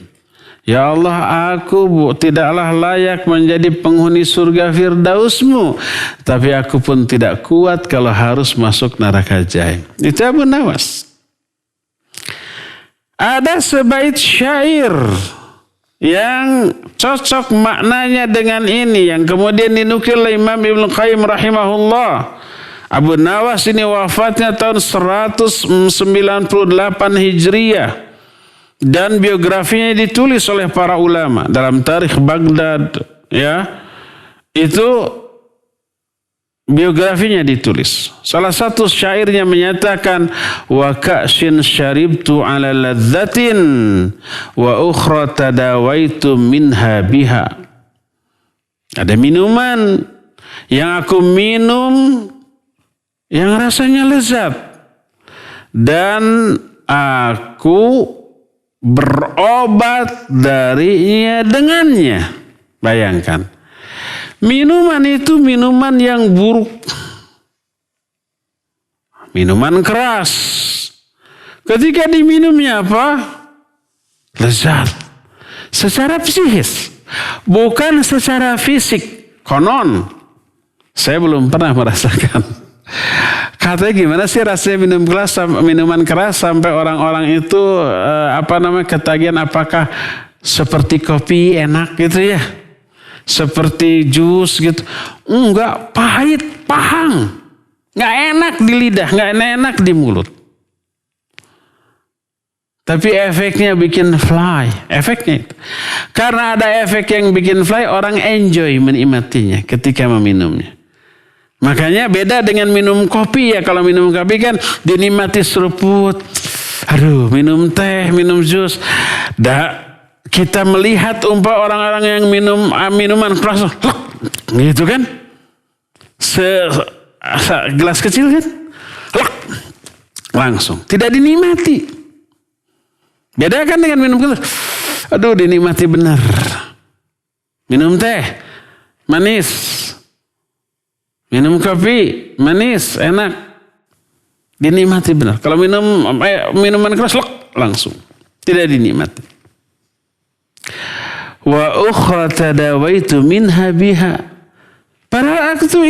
Ya Allah, aku tidaklah layak menjadi penghuni surga firdausmu, tapi aku pun tidak kuat kalau harus masuk neraka jahim. Itu Abu Nawas. Ada sebaik syair yang cocok maknanya dengan ini, yang kemudian dinukil oleh Imam Ibnu Qayyim rahimahullah. Abu Nawas ini wafatnya tahun 198 Hijriah dan biografinya ditulis oleh para ulama dalam Tarikh Baghdad, ya. Itu biografinya ditulis. Salah satu syairnya menyatakan wa ka'shin syaribtu ala ladzatin wa ukhra tadawaitu minha biha. Ada minuman yang aku minum yang rasanya lezat dan aku berobat darinya dengannya. Bayangkan. Minuman itu minuman yang buruk. Minuman keras. Ketika diminumnya apa? Lezat. Secara psikis. Bukan secara fisik. Konon. Saya belum pernah merasakan. Katanya gimana sih rasanya minuman keras sampai orang-orang itu ketagihan, apakah seperti kopi enak gitu ya? Seperti jus gitu. Enggak, pahit, pahang. Enggak enak di lidah, enggak enak di mulut. Tapi efeknya bikin fly. Efeknya itu. Karena ada efek yang bikin fly, orang enjoy menikmatinya ketika meminumnya. Makanya beda dengan minum kopi ya. Kalau minum kopi kan dinikmati seruput. Aduh, minum teh, minum jus. Kita melihat orang-orang yang minum minuman keras, gitu kan? Gelas kecil kan? Langsung. Tidak dinikmati. Beda kan dengan minum keras. Aduh, dinikmati benar. Minum teh, manis. Minum kopi, manis, enak. Dinikmati benar. Kalau minuman keras, langsung. Tidak dinikmati. Wa ukhra tadawaitu minha biha. Padahal aku tuh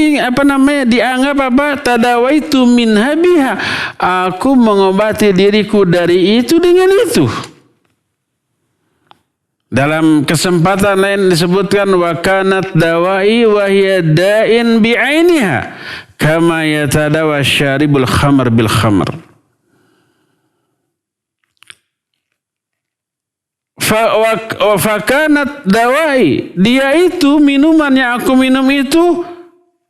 dianggap tadawaitu minha biha. Aku mengobati diriku dari itu dengan itu. Dalam kesempatan lain disebutkan wa kanat dawai wa hiya da'in bi'ainiha kama yatadawa syaribul khamr bil khamr. Fakanat dawai, dia itu minuman yang aku minum itu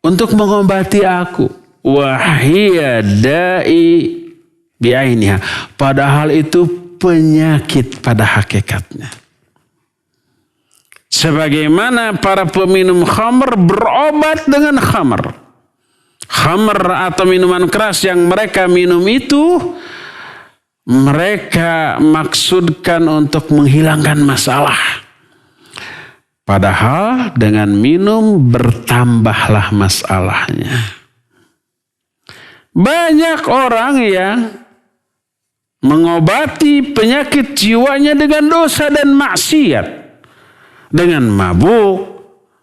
untuk mengobati aku. Wahia da'i bi'ainiha, padahal itu penyakit pada hakikatnya. Sebagaimana para peminum khamr berobat dengan khamr. khamr atau minuman keras yang mereka minum itu, mereka maksudkan untuk menghilangkan masalah. Padahal dengan minum bertambahlah masalahnya. Banyak orang yang mengobati penyakit jiwanya dengan dosa dan maksiat. Dengan mabuk,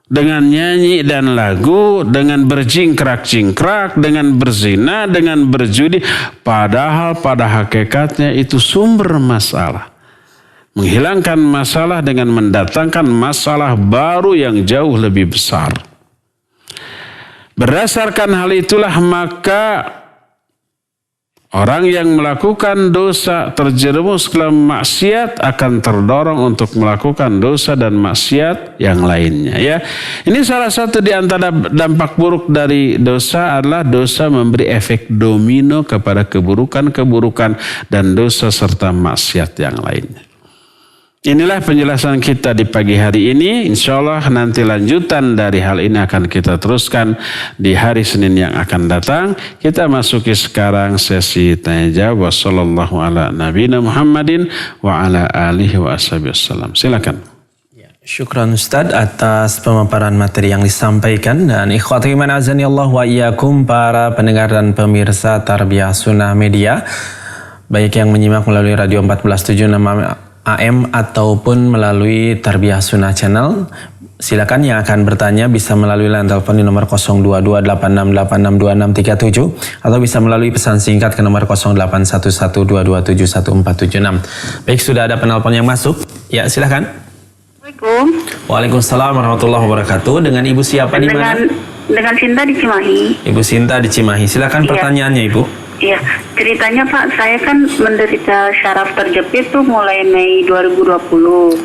dengan nyanyi dan lagu, dengan berjingkrak-jingkrak, dengan berzina, dengan berjudi. Padahal pada hakikatnya itu sumber masalah. Menghilangkan masalah dengan mendatangkan masalah baru yang jauh lebih besar. Berdasarkan hal itulah maka orang yang melakukan dosa terjerumus ke dalam maksiat akan terdorong untuk melakukan dosa dan maksiat yang lainnya. Ya, ini salah satu di antara dampak buruk dari dosa adalah dosa memberi efek domino kepada keburukan-keburukan dan dosa serta maksiat yang lainnya. Inilah penjelasan kita di pagi hari ini. Insya Allah nanti lanjutan dari hal ini akan kita teruskan di hari Senin yang akan datang. Kita masuki sekarang sesi tanya jawab. Wassallallahu ala nabiyina Muhammadin wa ala alihi wa ashabihi wasallam. Silakan. Syukran Ustaz atas pemaparan materi yang disampaikan. Dan ikhwati iman azani Allah wa iyyakum, para pendengar dan pemirsa Tarbiyah Sunnah Media, baik yang menyimak melalui radio 1476 AM ataupun melalui Tarbiyah Sunnah Channel, silakan yang akan bertanya bisa melalui line telepon di nomor 022868662637 atau bisa melalui pesan singkat ke nomor 0811227146. Baik, sudah ada penelpon yang masuk. Ya, silakan. Assalamualaikum. Waalaikumsalam warahmatullahi wabarakatuh. Dengan Ibu siapa di mana? Dengan Sinta di Cimahi. Ibu Sinta di Cimahi. Silakan pertanyaannya, Ibu. Iya, ceritanya Pak, saya kan menderita syaraf terjepit tuh mulai Mei 2020.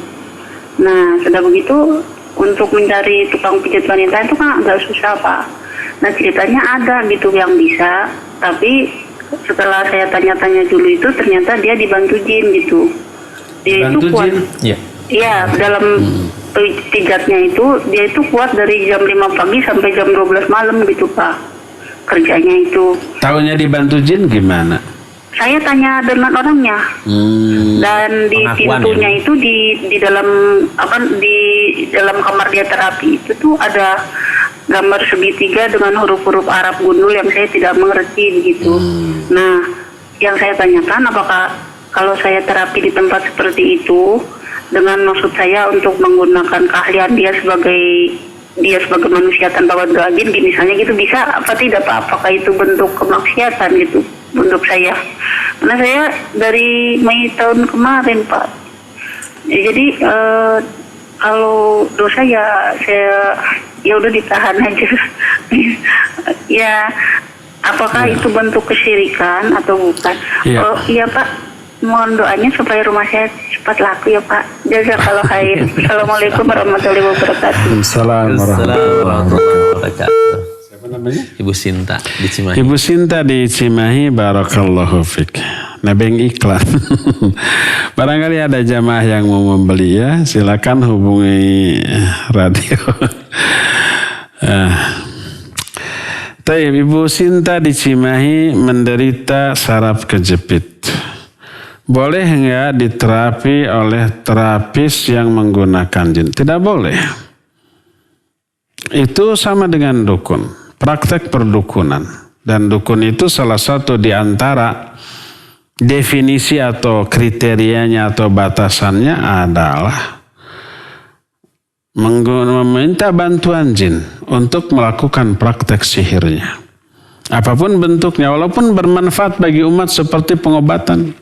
Nah, sudah begitu untuk mencari tukang pijat wanita itu kan agak susah Pak. Nah, ceritanya ada gitu yang bisa, tapi setelah saya tanya-tanya dulu itu ternyata dia dibantu jin gitu. Dia itu kuat. Iya. Iya, dalam pijatnya itu dia itu kuat dari jam 5 pagi sampai jam 12 malam gitu Pak. Kerjanya itu. Tahunya dibantu jin gimana? Saya tanya dengan orangnya. Dan di pintunya itu di dalam di dalam kamar dia terapi itu tuh ada gambar segitiga dengan huruf-huruf Arab gundul yang saya tidak mengerti gitu. Nah, yang saya tanyakan apakah kalau saya terapi di tempat seperti itu dengan maksud saya untuk menggunakan keahlian dia sebagai manusia tanpa bantuan jin, misalnya gitu, bisa apa tidak Pak? Apakah itu bentuk kemaksiatan gitu untuk saya? Karena saya dari Mei tahun kemarin Pak. Jadi kalau dosa ya saya ya udah ditahan aja. Ya, apakah itu bentuk kesyirikan atau bukan? Iya Pak. Mohon doanya supaya rumah saya cepat laku ya Pak. Jazakallah khair. Assalamualaikum warahmatullahi wabarakatuh. Assalamualaikum warahmatullahi wabarakatuh. Siapa namanya? Ibu Sinta di Cimahi. Ibu Sinta di Cimahi, barakallahu fik. Nebeng iklan. Barangkali ada jamaah yang mau membeli ya, silakan hubungi radio. Ibu Sinta di Cimahi menderita saraf kejepit. Boleh enggak diterapi oleh terapis yang menggunakan jin? Tidak boleh. Itu sama dengan dukun, praktek perdukunan. Dan dukun itu salah satu di antara definisi atau kriterianya atau batasannya adalah meminta bantuan jin untuk melakukan praktek sihirnya. Apapun bentuknya, walaupun bermanfaat bagi umat seperti pengobatan.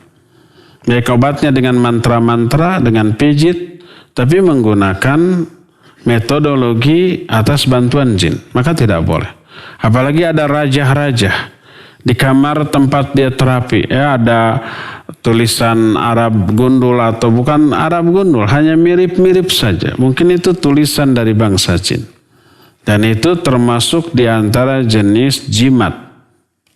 Baik obatnya dengan mantra-mantra, dengan pijit, tapi menggunakan metodologi atas bantuan jin, maka tidak boleh. Apalagi ada raja-raja di kamar tempat dia terapi, ya ada tulisan Arab gundul atau bukan Arab gundul, hanya mirip-mirip saja. Mungkin itu tulisan dari bangsa jin. Dan itu termasuk di antara jenis jimat.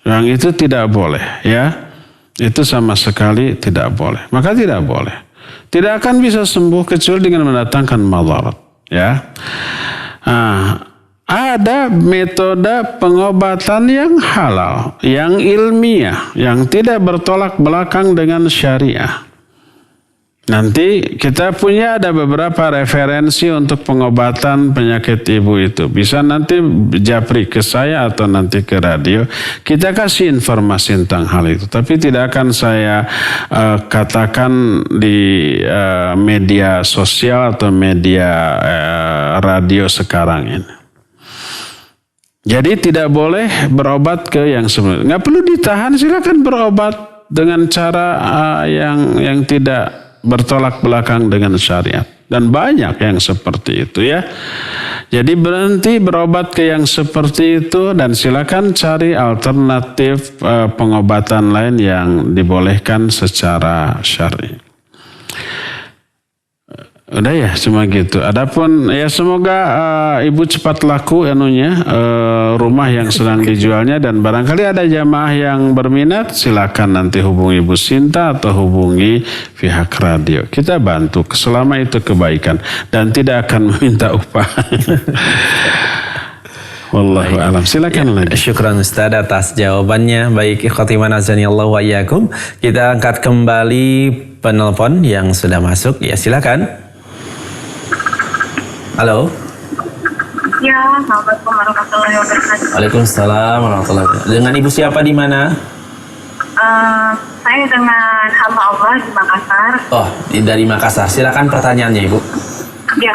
Yang itu tidak boleh, ya. Itu sama sekali tidak boleh. Maka tidak boleh. Tidak akan bisa sembuh kecuali dengan mendatangkan madarat. Ya. ada metode pengobatan yang halal, yang ilmiah, yang tidak bertolak belakang dengan syariah. Nanti kita punya ada beberapa referensi untuk pengobatan penyakit ibu itu. Bisa nanti japri ke saya atau nanti ke radio. Kita kasih informasi tentang hal itu. Tapi tidak akan saya katakan di media sosial atau media radio sekarang ini. Jadi tidak boleh berobat ke yang sebelumnya. Nggak perlu ditahan, silakan berobat dengan cara yang tidak bertolak belakang dengan syariat. Dan banyak yang seperti itu ya. Jadi berhenti berobat ke yang seperti itu dan silakan cari alternatif pengobatan lain yang dibolehkan secara syar'i. Udah ya, cuma gitu. Adapun ya semoga ibu cepat laku rumah yang sedang dijualnya, dan barangkali ada jamaah yang berminat silakan nanti hubungi Ibu Sinta atau hubungi pihak radio. Kita bantu selama itu kebaikan dan tidak akan meminta upah. Wallahu a'lam. Silakan lagi. Syukran Ustaz atas jawabannya. Baik, ikhwati man azanillahu wa iyyakum. Kita angkat kembali penelpon yang sudah masuk. Ya, silakan. Halo. Ya, Assalamualaikum warahmatullahi wabarakatuh. Waalaikumsalam warahmatullahi wabarakatuh. Dengan Ibu siapa di mana? Saya dengan hamba Allah di Makassar. Oh, dari Makassar. Silakan pertanyaannya, Ibu. Ya,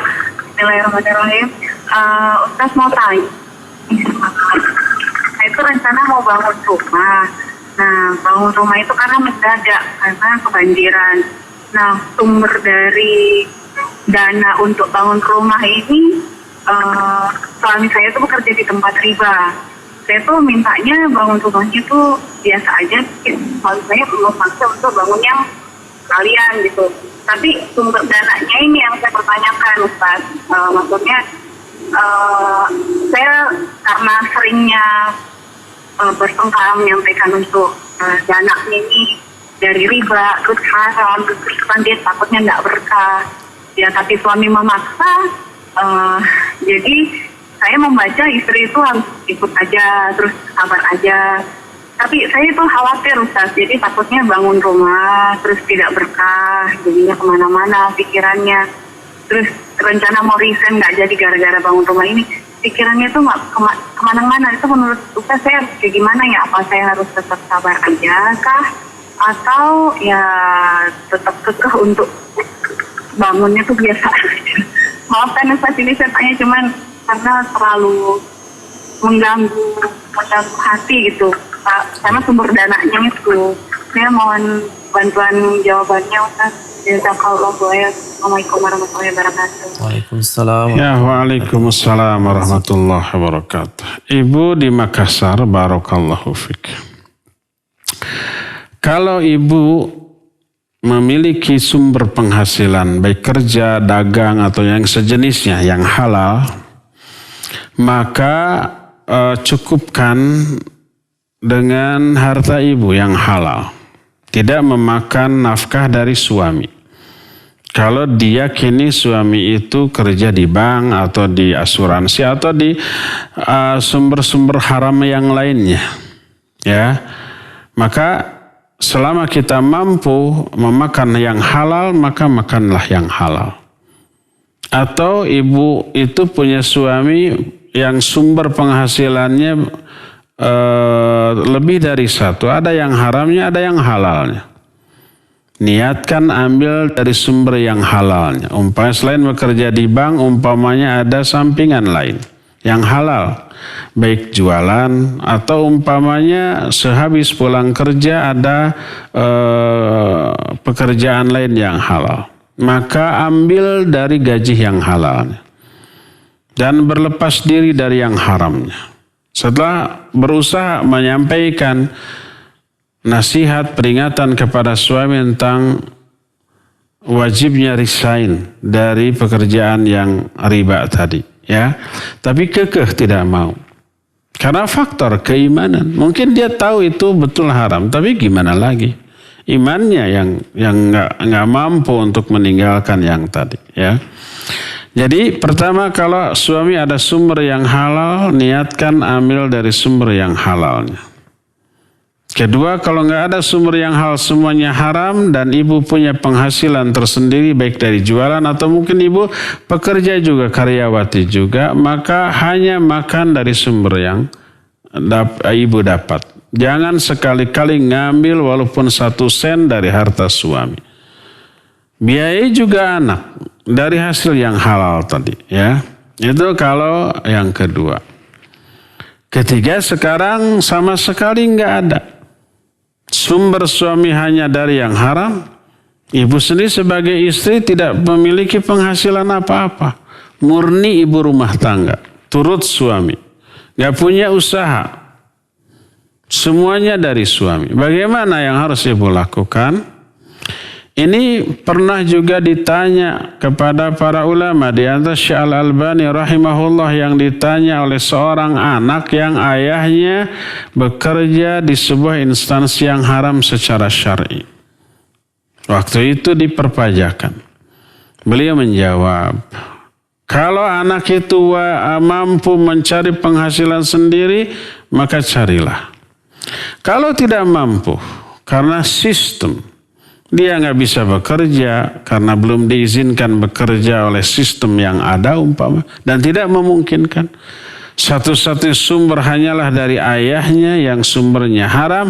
bismillahirrahmanirrahim. Ustaz mau tanya. Saya itu rencana mau bangun rumah. Nah, bangun rumah itu karena mendadak, karena kebanjiran. Nah, sumber dari dana untuk bangun rumah ini, suami saya itu bekerja di tempat riba. Saya tuh mintanya bangun rumahnya tuh biasa aja, suami saya belum maksa untuk bangun yang sekalian gitu. Tapi sumber dananya ini yang saya pertanyakan, Ustaz. Maksudnya saya karena seringnya bertengkar menyampaikan untuk dana ini dari riba, terus haram, terus kan dia takutnya nggak berkah. Ya, tapi suami memaksa, jadi saya membaca istri itu harus ikut aja, terus sabar aja. Tapi saya itu khawatir, Ustaz, jadi takutnya bangun rumah, terus tidak berkah, jadinya kemana-mana pikirannya. Terus rencana mau resign nggak jadi gara-gara bangun rumah ini, pikirannya tuh nggak kemana-mana. Itu menurut Ustaz saya kayak gimana ya? Apa saya harus tetap sabar aja kah? Atau ya tetap kekeh untuk bangunnya tuh biasa aja. Maafkan Ustaz, ini saya tanya cuman karena terlalu mengganggu hati gitu. Karena sumber dananya itu. Saya mohon bantuan jawabannya, Ustaz. Jazakallahu khairan. Assalamualaikum warahmatullahi wabarakatuh. Waalaikumsalam. Ya, waalaikumsalam warahmatullahi wabarakatuh. Ibu di Makassar, barakallahu fik. Kalau ibu memiliki sumber penghasilan baik kerja, dagang atau yang sejenisnya yang halal, maka cukupkan dengan harta ibu yang halal, tidak memakan nafkah dari suami. Kalau diyakini suami itu kerja di bank atau di asuransi atau di sumber-sumber haram yang lainnya, ya, maka selama kita mampu memakan yang halal, maka makanlah yang halal. Atau ibu itu punya suami yang sumber penghasilannya lebih dari satu. Ada yang haramnya, ada yang halalnya. Niatkan ambil dari sumber yang halalnya. Umpamanya selain bekerja di bank, umpamanya ada sampingan lain yang halal. Baik jualan atau umpamanya sehabis pulang kerja ada pekerjaan lain yang halal. Maka ambil dari gaji yang halalnya. Dan berlepas diri dari yang haramnya. Setelah berusaha menyampaikan nasihat peringatan kepada suami tentang wajibnya resign dari pekerjaan yang riba tadi, ya. Tapi kekeh tidak mau. Karena faktor keimanan. Mungkin dia tahu itu betul haram, tapi gimana lagi? Imannya yang nggak mampu untuk meninggalkan yang tadi, ya. Jadi pertama, kalau suami ada sumber yang halal, niatkan ambil dari sumber yang halalnya. Kedua, kalau nggak ada sumber yang halal, semuanya haram, dan ibu punya penghasilan tersendiri baik dari jualan atau mungkin ibu pekerja juga, karyawati juga, maka hanya makan dari sumber yang ibu dapat. Jangan sekali-kali ngambil walaupun 1 sen dari harta suami. Biayai juga anak dari hasil yang halal tadi, ya. Itu kalau yang kedua. Ketiga, sekarang sama sekali nggak ada sumber suami, hanya dari yang haram. Ibu sendiri sebagai istri tidak memiliki penghasilan apa-apa. Murni ibu rumah tangga, turut suami. Nggak punya usaha. Semuanya dari suami. Bagaimana yang harus ibu lakukan? Ini pernah juga ditanya kepada para ulama. Di antara Syekh Al-Albani rahimahullah, yang ditanya oleh seorang anak yang ayahnya bekerja di sebuah instansi yang haram secara syar'i. Waktu itu diperpajakan. Beliau menjawab, kalau anak itu mampu mencari penghasilan sendiri, maka carilah. Kalau tidak mampu, karena sistem, dia nggak bisa bekerja karena belum diizinkan bekerja oleh sistem yang ada umpama, dan tidak memungkinkan. Satu-satunya sumber hanyalah dari ayahnya yang sumbernya haram,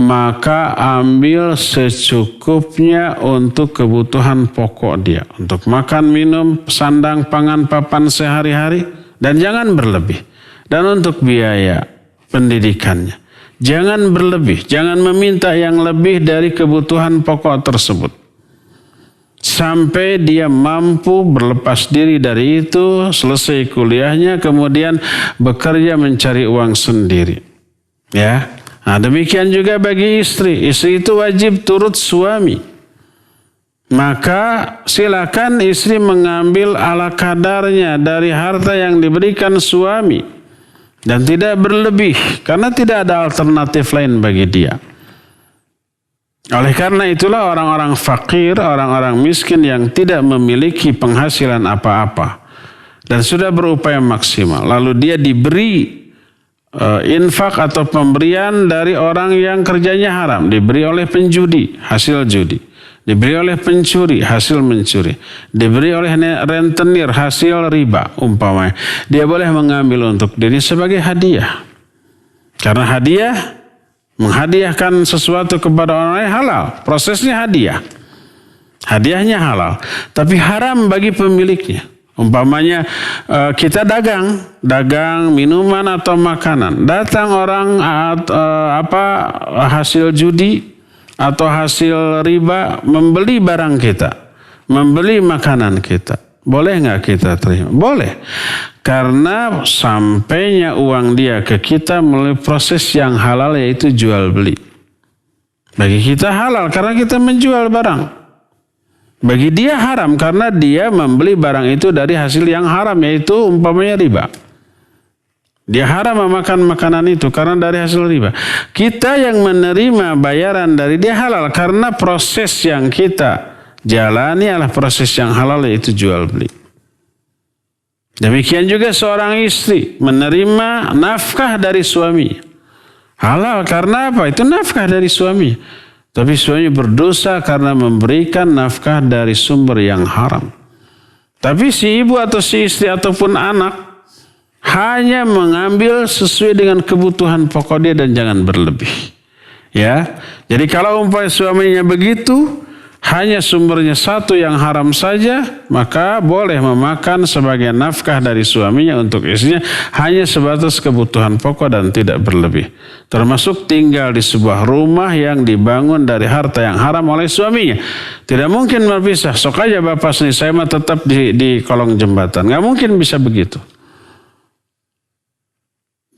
maka ambil secukupnya untuk kebutuhan pokok dia, untuk makan, minum, sandang, pangan, papan sehari-hari, dan jangan berlebih. Dan untuk biaya pendidikannya, jangan berlebih, jangan meminta yang lebih dari kebutuhan pokok tersebut. Sampai dia mampu berlepas diri dari itu, selesai kuliahnya, kemudian bekerja mencari uang sendiri. Ya, nah, demikian juga bagi istri. Istri itu wajib turut suami. Maka silakan istri mengambil ala kadarnya dari harta yang diberikan suami. Dan tidak berlebih, karena tidak ada alternatif lain bagi dia. Oleh karena itulah orang-orang fakir, orang-orang miskin yang tidak memiliki penghasilan apa-apa dan sudah berupaya maksimal, lalu dia diberi infak atau pemberian dari orang yang kerjanya haram, diberi oleh penjudi, hasil judi, diberi oleh pencuri, hasil mencuri, diberi oleh rentenir, hasil riba umpamanya, dia boleh mengambil untuk diri sebagai hadiah. Karena hadiah, menghadiahkan sesuatu kepada orang lain halal, prosesnya hadiah. Hadiahnya halal, tapi haram bagi pemiliknya. Umpamanya kita dagang minuman atau makanan. Datang orang hasil judi atau hasil riba membeli barang kita, membeli makanan kita. Boleh nggak kita terima? Boleh. Karena sampainya uang dia ke kita melalui proses yang halal, yaitu jual beli. Bagi kita halal karena kita menjual barang. Bagi dia haram karena dia membeli barang itu dari hasil yang haram, yaitu umpamanya riba. Dia haram memakan makanan itu karena dari hasil riba. Kita yang menerima bayaran dari dia halal karena proses yang kita jalani adalah proses yang halal, yaitu jual beli. Demikian juga seorang istri menerima nafkah dari suami. Halal karena apa? Itu nafkah dari suami. Tapi suami berdosa karena memberikan nafkah dari sumber yang haram. Tapi si ibu atau si istri ataupun anak hanya mengambil sesuai dengan kebutuhan pokok dia dan jangan berlebih. Ya. Jadi kalau umpamanya suaminya begitu, hanya sumbernya satu yang haram saja, maka boleh memakan sebagai nafkah dari suaminya untuk istrinya hanya sebatas kebutuhan pokok dan tidak berlebih. Termasuk tinggal di sebuah rumah yang dibangun dari harta yang haram oleh suaminya. Tidak mungkin berpisah. Sok aja bapak sini, saya mah tetap di kolong jembatan. Nggak mungkin bisa begitu.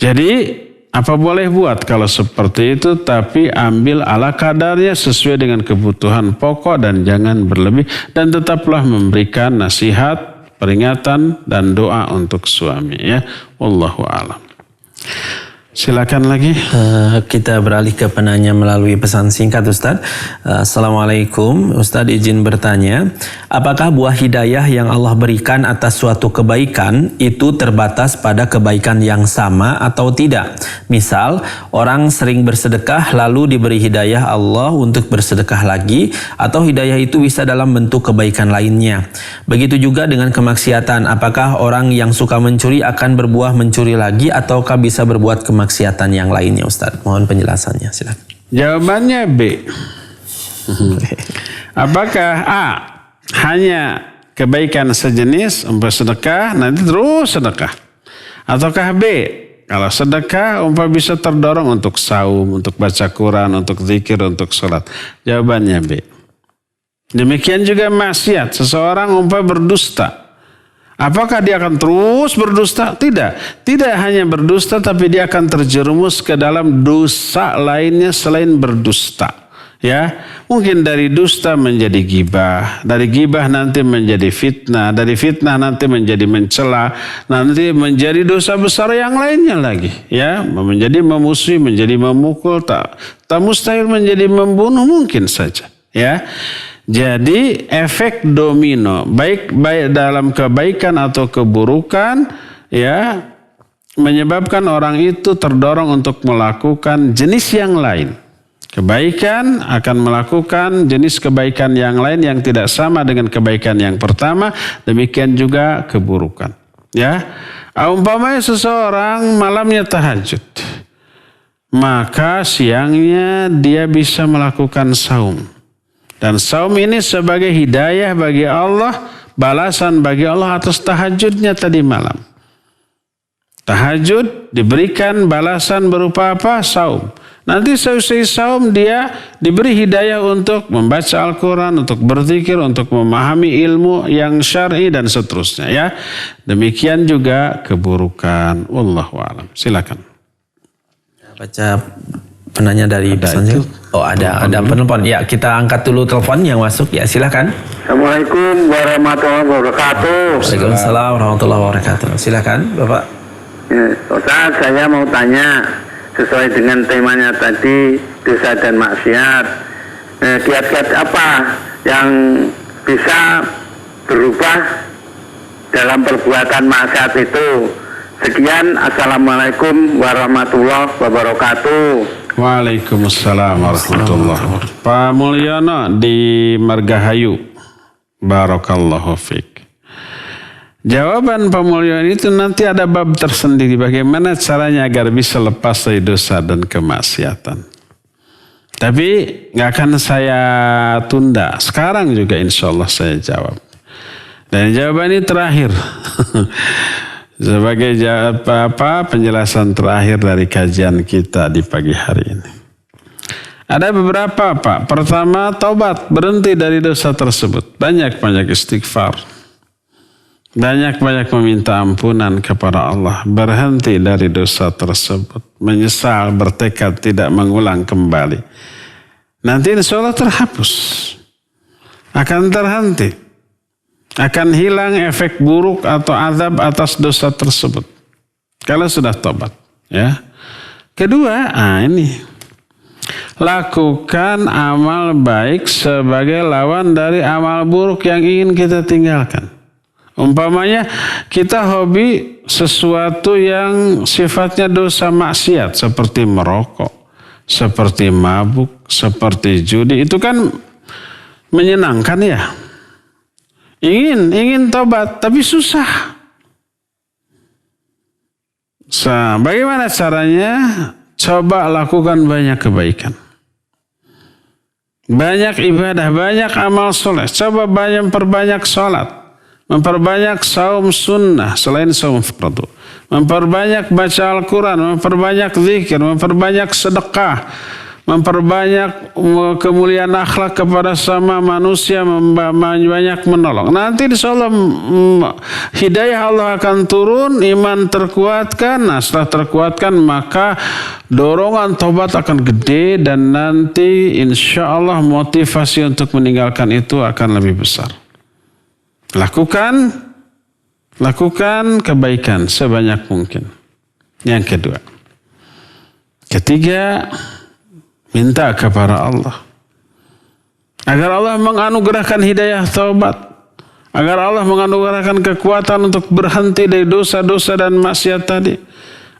Jadi apa boleh buat kalau seperti itu, tapi ambil ala kadarnya sesuai dengan kebutuhan pokok dan jangan berlebih, dan tetaplah memberikan nasihat, peringatan dan doa untuk suami, ya. Wallahu a'lam. Silakan lagi. Kita beralih ke penanya melalui pesan singkat, Ustadz. Assalamualaikum, Ustadz izin bertanya, apakah buah hidayah yang Allah berikan atas suatu kebaikan itu terbatas pada kebaikan yang sama atau tidak? Misal, orang sering bersedekah lalu diberi hidayah Allah untuk bersedekah lagi, atau hidayah itu bisa dalam bentuk kebaikan lainnya. Begitu juga dengan kemaksiatan, apakah orang yang suka mencuri akan berbuah mencuri lagi ataukah bisa berbuat kemaksiatan yang lainnya, Ustaz? Mohon penjelasannya, silakan. Jawabannya B. Apakah A, hanya kebaikan sejenis, sedekah, nanti terus sedekah? Ataukah B, kalau sedekah bisa terdorong untuk saum, untuk baca Quran, untuk zikir, untuk sholat? Jawabannya B. Demikian juga maksiat, seseorang berdusta. Apakah dia akan terus berdusta? Tidak. Tidak hanya berdusta, tapi dia akan terjerumus ke dalam dosa lainnya selain berdusta. Ya, mungkin dari dusta menjadi gibah, dari gibah nanti menjadi fitnah, dari fitnah nanti menjadi mencela, nanti menjadi dosa besar yang lainnya lagi. Ya, menjadi memusuhi, menjadi memukul, tak mustahil menjadi membunuh, mungkin saja. Ya. Jadi efek domino baik dalam kebaikan atau keburukan ya menyebabkan orang itu terdorong untuk melakukan jenis yang lain. Kebaikan akan melakukan jenis kebaikan yang lain yang tidak sama dengan kebaikan yang pertama, demikian juga keburukan. Ya. Umpamanya seseorang malamnya tahajud, maka siangnya dia bisa melakukan saum. Dan saum ini sebagai hidayah bagi Allah, balasan bagi Allah atas tahajudnya tadi malam. Tahajud diberikan balasan berupa apa? Saum. Nanti seusai saum dia diberi hidayah untuk membaca Al-Quran, untuk berzikir, untuk memahami ilmu yang syar'i dan seterusnya. Ya, demikian juga keburukan. Wallahu a'lam. Silakan. Baca penanya dari pesan. Oh, ada penelpon. Ya, kita angkat dulu telepon yang masuk. Ya, silakan. Assalamualaikum warahmatullahi wabarakatuh. Waalaikumsalam warahmatullahi wabarakatuh. Silakan, Bapak. Ya, Ustaz, saya mau tanya sesuai dengan temanya tadi, dosa dan maksiat. Kiat-kiat apa yang bisa berubah dalam perbuatan maksiat itu? Sekian, assalamualaikum warahmatullahi wabarakatuh. Waalaikumsalam warahmatullahi wabarakatuh. Pak Mulyono di Margahayu. Barakallahu fiik. Jawaban Pak Mulyono itu nanti ada bab tersendiri bagaimana caranya agar bisa lepas dari dosa dan kemaksiatan. Tapi nggak akan saya tunda. Sekarang juga insya Allah saya jawab. Dan jawaban ini terakhir. Sebagai penjelasan terakhir dari kajian kita di pagi hari ini. Ada beberapa Pak. Pertama, taubat, berhenti dari dosa tersebut. Banyak-banyak istighfar. Banyak-banyak meminta ampunan kepada Allah. Berhenti dari dosa tersebut. Menyesal, bertekad tidak mengulang kembali. Nanti insya Allah terhapus. Akan terhenti. Akan hilang efek buruk atau azab atas dosa tersebut. Kalau sudah tobat. Ya. Kedua, ini. Lakukan amal baik sebagai lawan dari amal buruk yang ingin kita tinggalkan. Umpamanya kita hobi sesuatu yang sifatnya dosa maksiat. Seperti merokok, seperti mabuk, seperti judi. Itu kan menyenangkan ya. Ingin tobat, tapi susah. Bagaimana caranya? Coba lakukan banyak kebaikan. Banyak ibadah, banyak amal soleh. Coba memperbanyak sholat. Memperbanyak saum sunnah selain saum fardu. Memperbanyak baca Al-Quran, memperbanyak zikir, memperbanyak sedekah. Memperbanyak kemuliaan akhlak kepada sama manusia, banyak menolong. Nanti insya Allah hidayah Allah akan turun, iman terkuatkan. Nah, setelah terkuatkan maka dorongan tobat akan gede dan nanti insya Allah motivasi untuk meninggalkan itu akan lebih besar. Lakukan kebaikan sebanyak mungkin. Yang kedua, Ketiga, minta kepada Allah agar Allah menganugerahkan hidayah taubat, agar Allah menganugerahkan kekuatan untuk berhenti dari dosa-dosa dan maksiat tadi,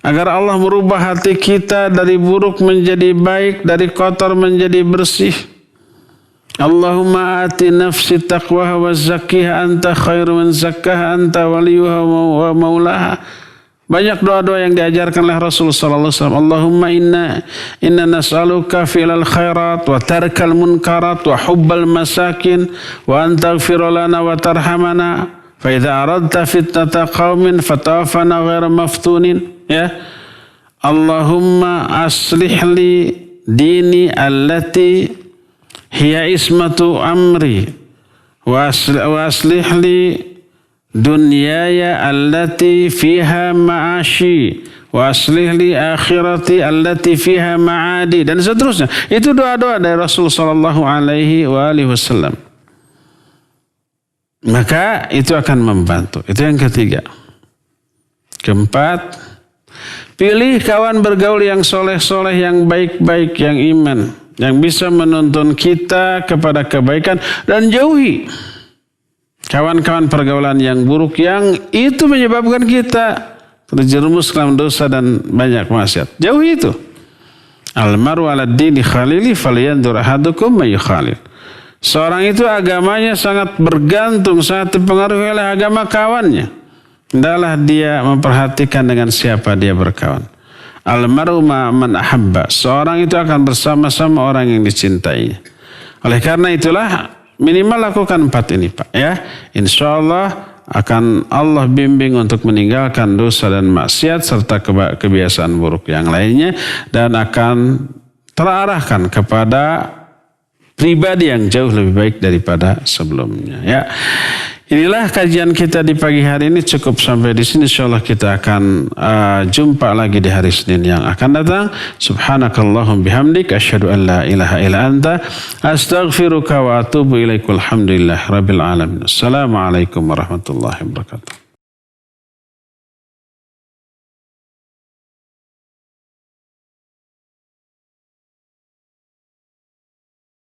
agar Allah merubah hati kita dari buruk menjadi baik, dari kotor menjadi bersih. Allahumma ati nafsi taqwaha wa zakkiha anta khairu man zakkaha anta waliyuha wa maulaha. Banyak doa-doa yang diajarkan oleh Rasulullah sallallahu alaihi wasallam. Allahumma inna nas'aluka fi'lal khairat wa tarkal munkarat wa hubbal masakin wa an taghfira lana wa tarhamana fa idza aradta fitnata qaumin fatawaffana ghaira maftunin. Ya. Allahumma aslih li dini allati hiya ismatu amri wa aslih li dunyaya allati fiha ma'ashi wa aslih li akhirati allati fiha ma'adi, dan seterusnya. Itu doa-doa dari Rasul sallallahu alaihi wasallam. Maka itu akan membantu. Itu yang ketiga. Keempat, pilih kawan bergaul yang soleh-soleh, yang baik-baik, yang iman, yang bisa menuntun kita kepada kebaikan, dan jauhi kawan-kawan pergaulan yang buruk yang itu menyebabkan kita terjerumus dalam dosa dan banyak maksiat. Jauhi itu. Al-maru ala dini khalili falyanzur ahadukum may yukhalil. Seorang itu agamanya sangat bergantung, sangat dipengaruhi oleh agama kawannya. Hendaklah dia memperhatikan dengan siapa dia berkawan. Al-maru man ahabba. Seorang itu akan bersama-sama orang yang dicintai. Oleh karena itulah minimal lakukan 4 ini, Pak, ya. Insya Allah akan Allah bimbing untuk meninggalkan dosa dan maksiat serta kebiasaan buruk yang lainnya, dan akan terarahkan kepada pribadi yang jauh lebih baik daripada sebelumnya, ya. Inilah kajian kita di pagi hari ini, cukup sampai di sini. Insyaallah kita akan jumpa lagi di hari Senin yang akan datang. Subhanakallahum bihamdik asyhadu an la ilaha illa anta astaghfiruka wa atubu ilaik. Alhamdulillah rabbil alamin. Assalamualaikum warahmatullahi wabarakatuh.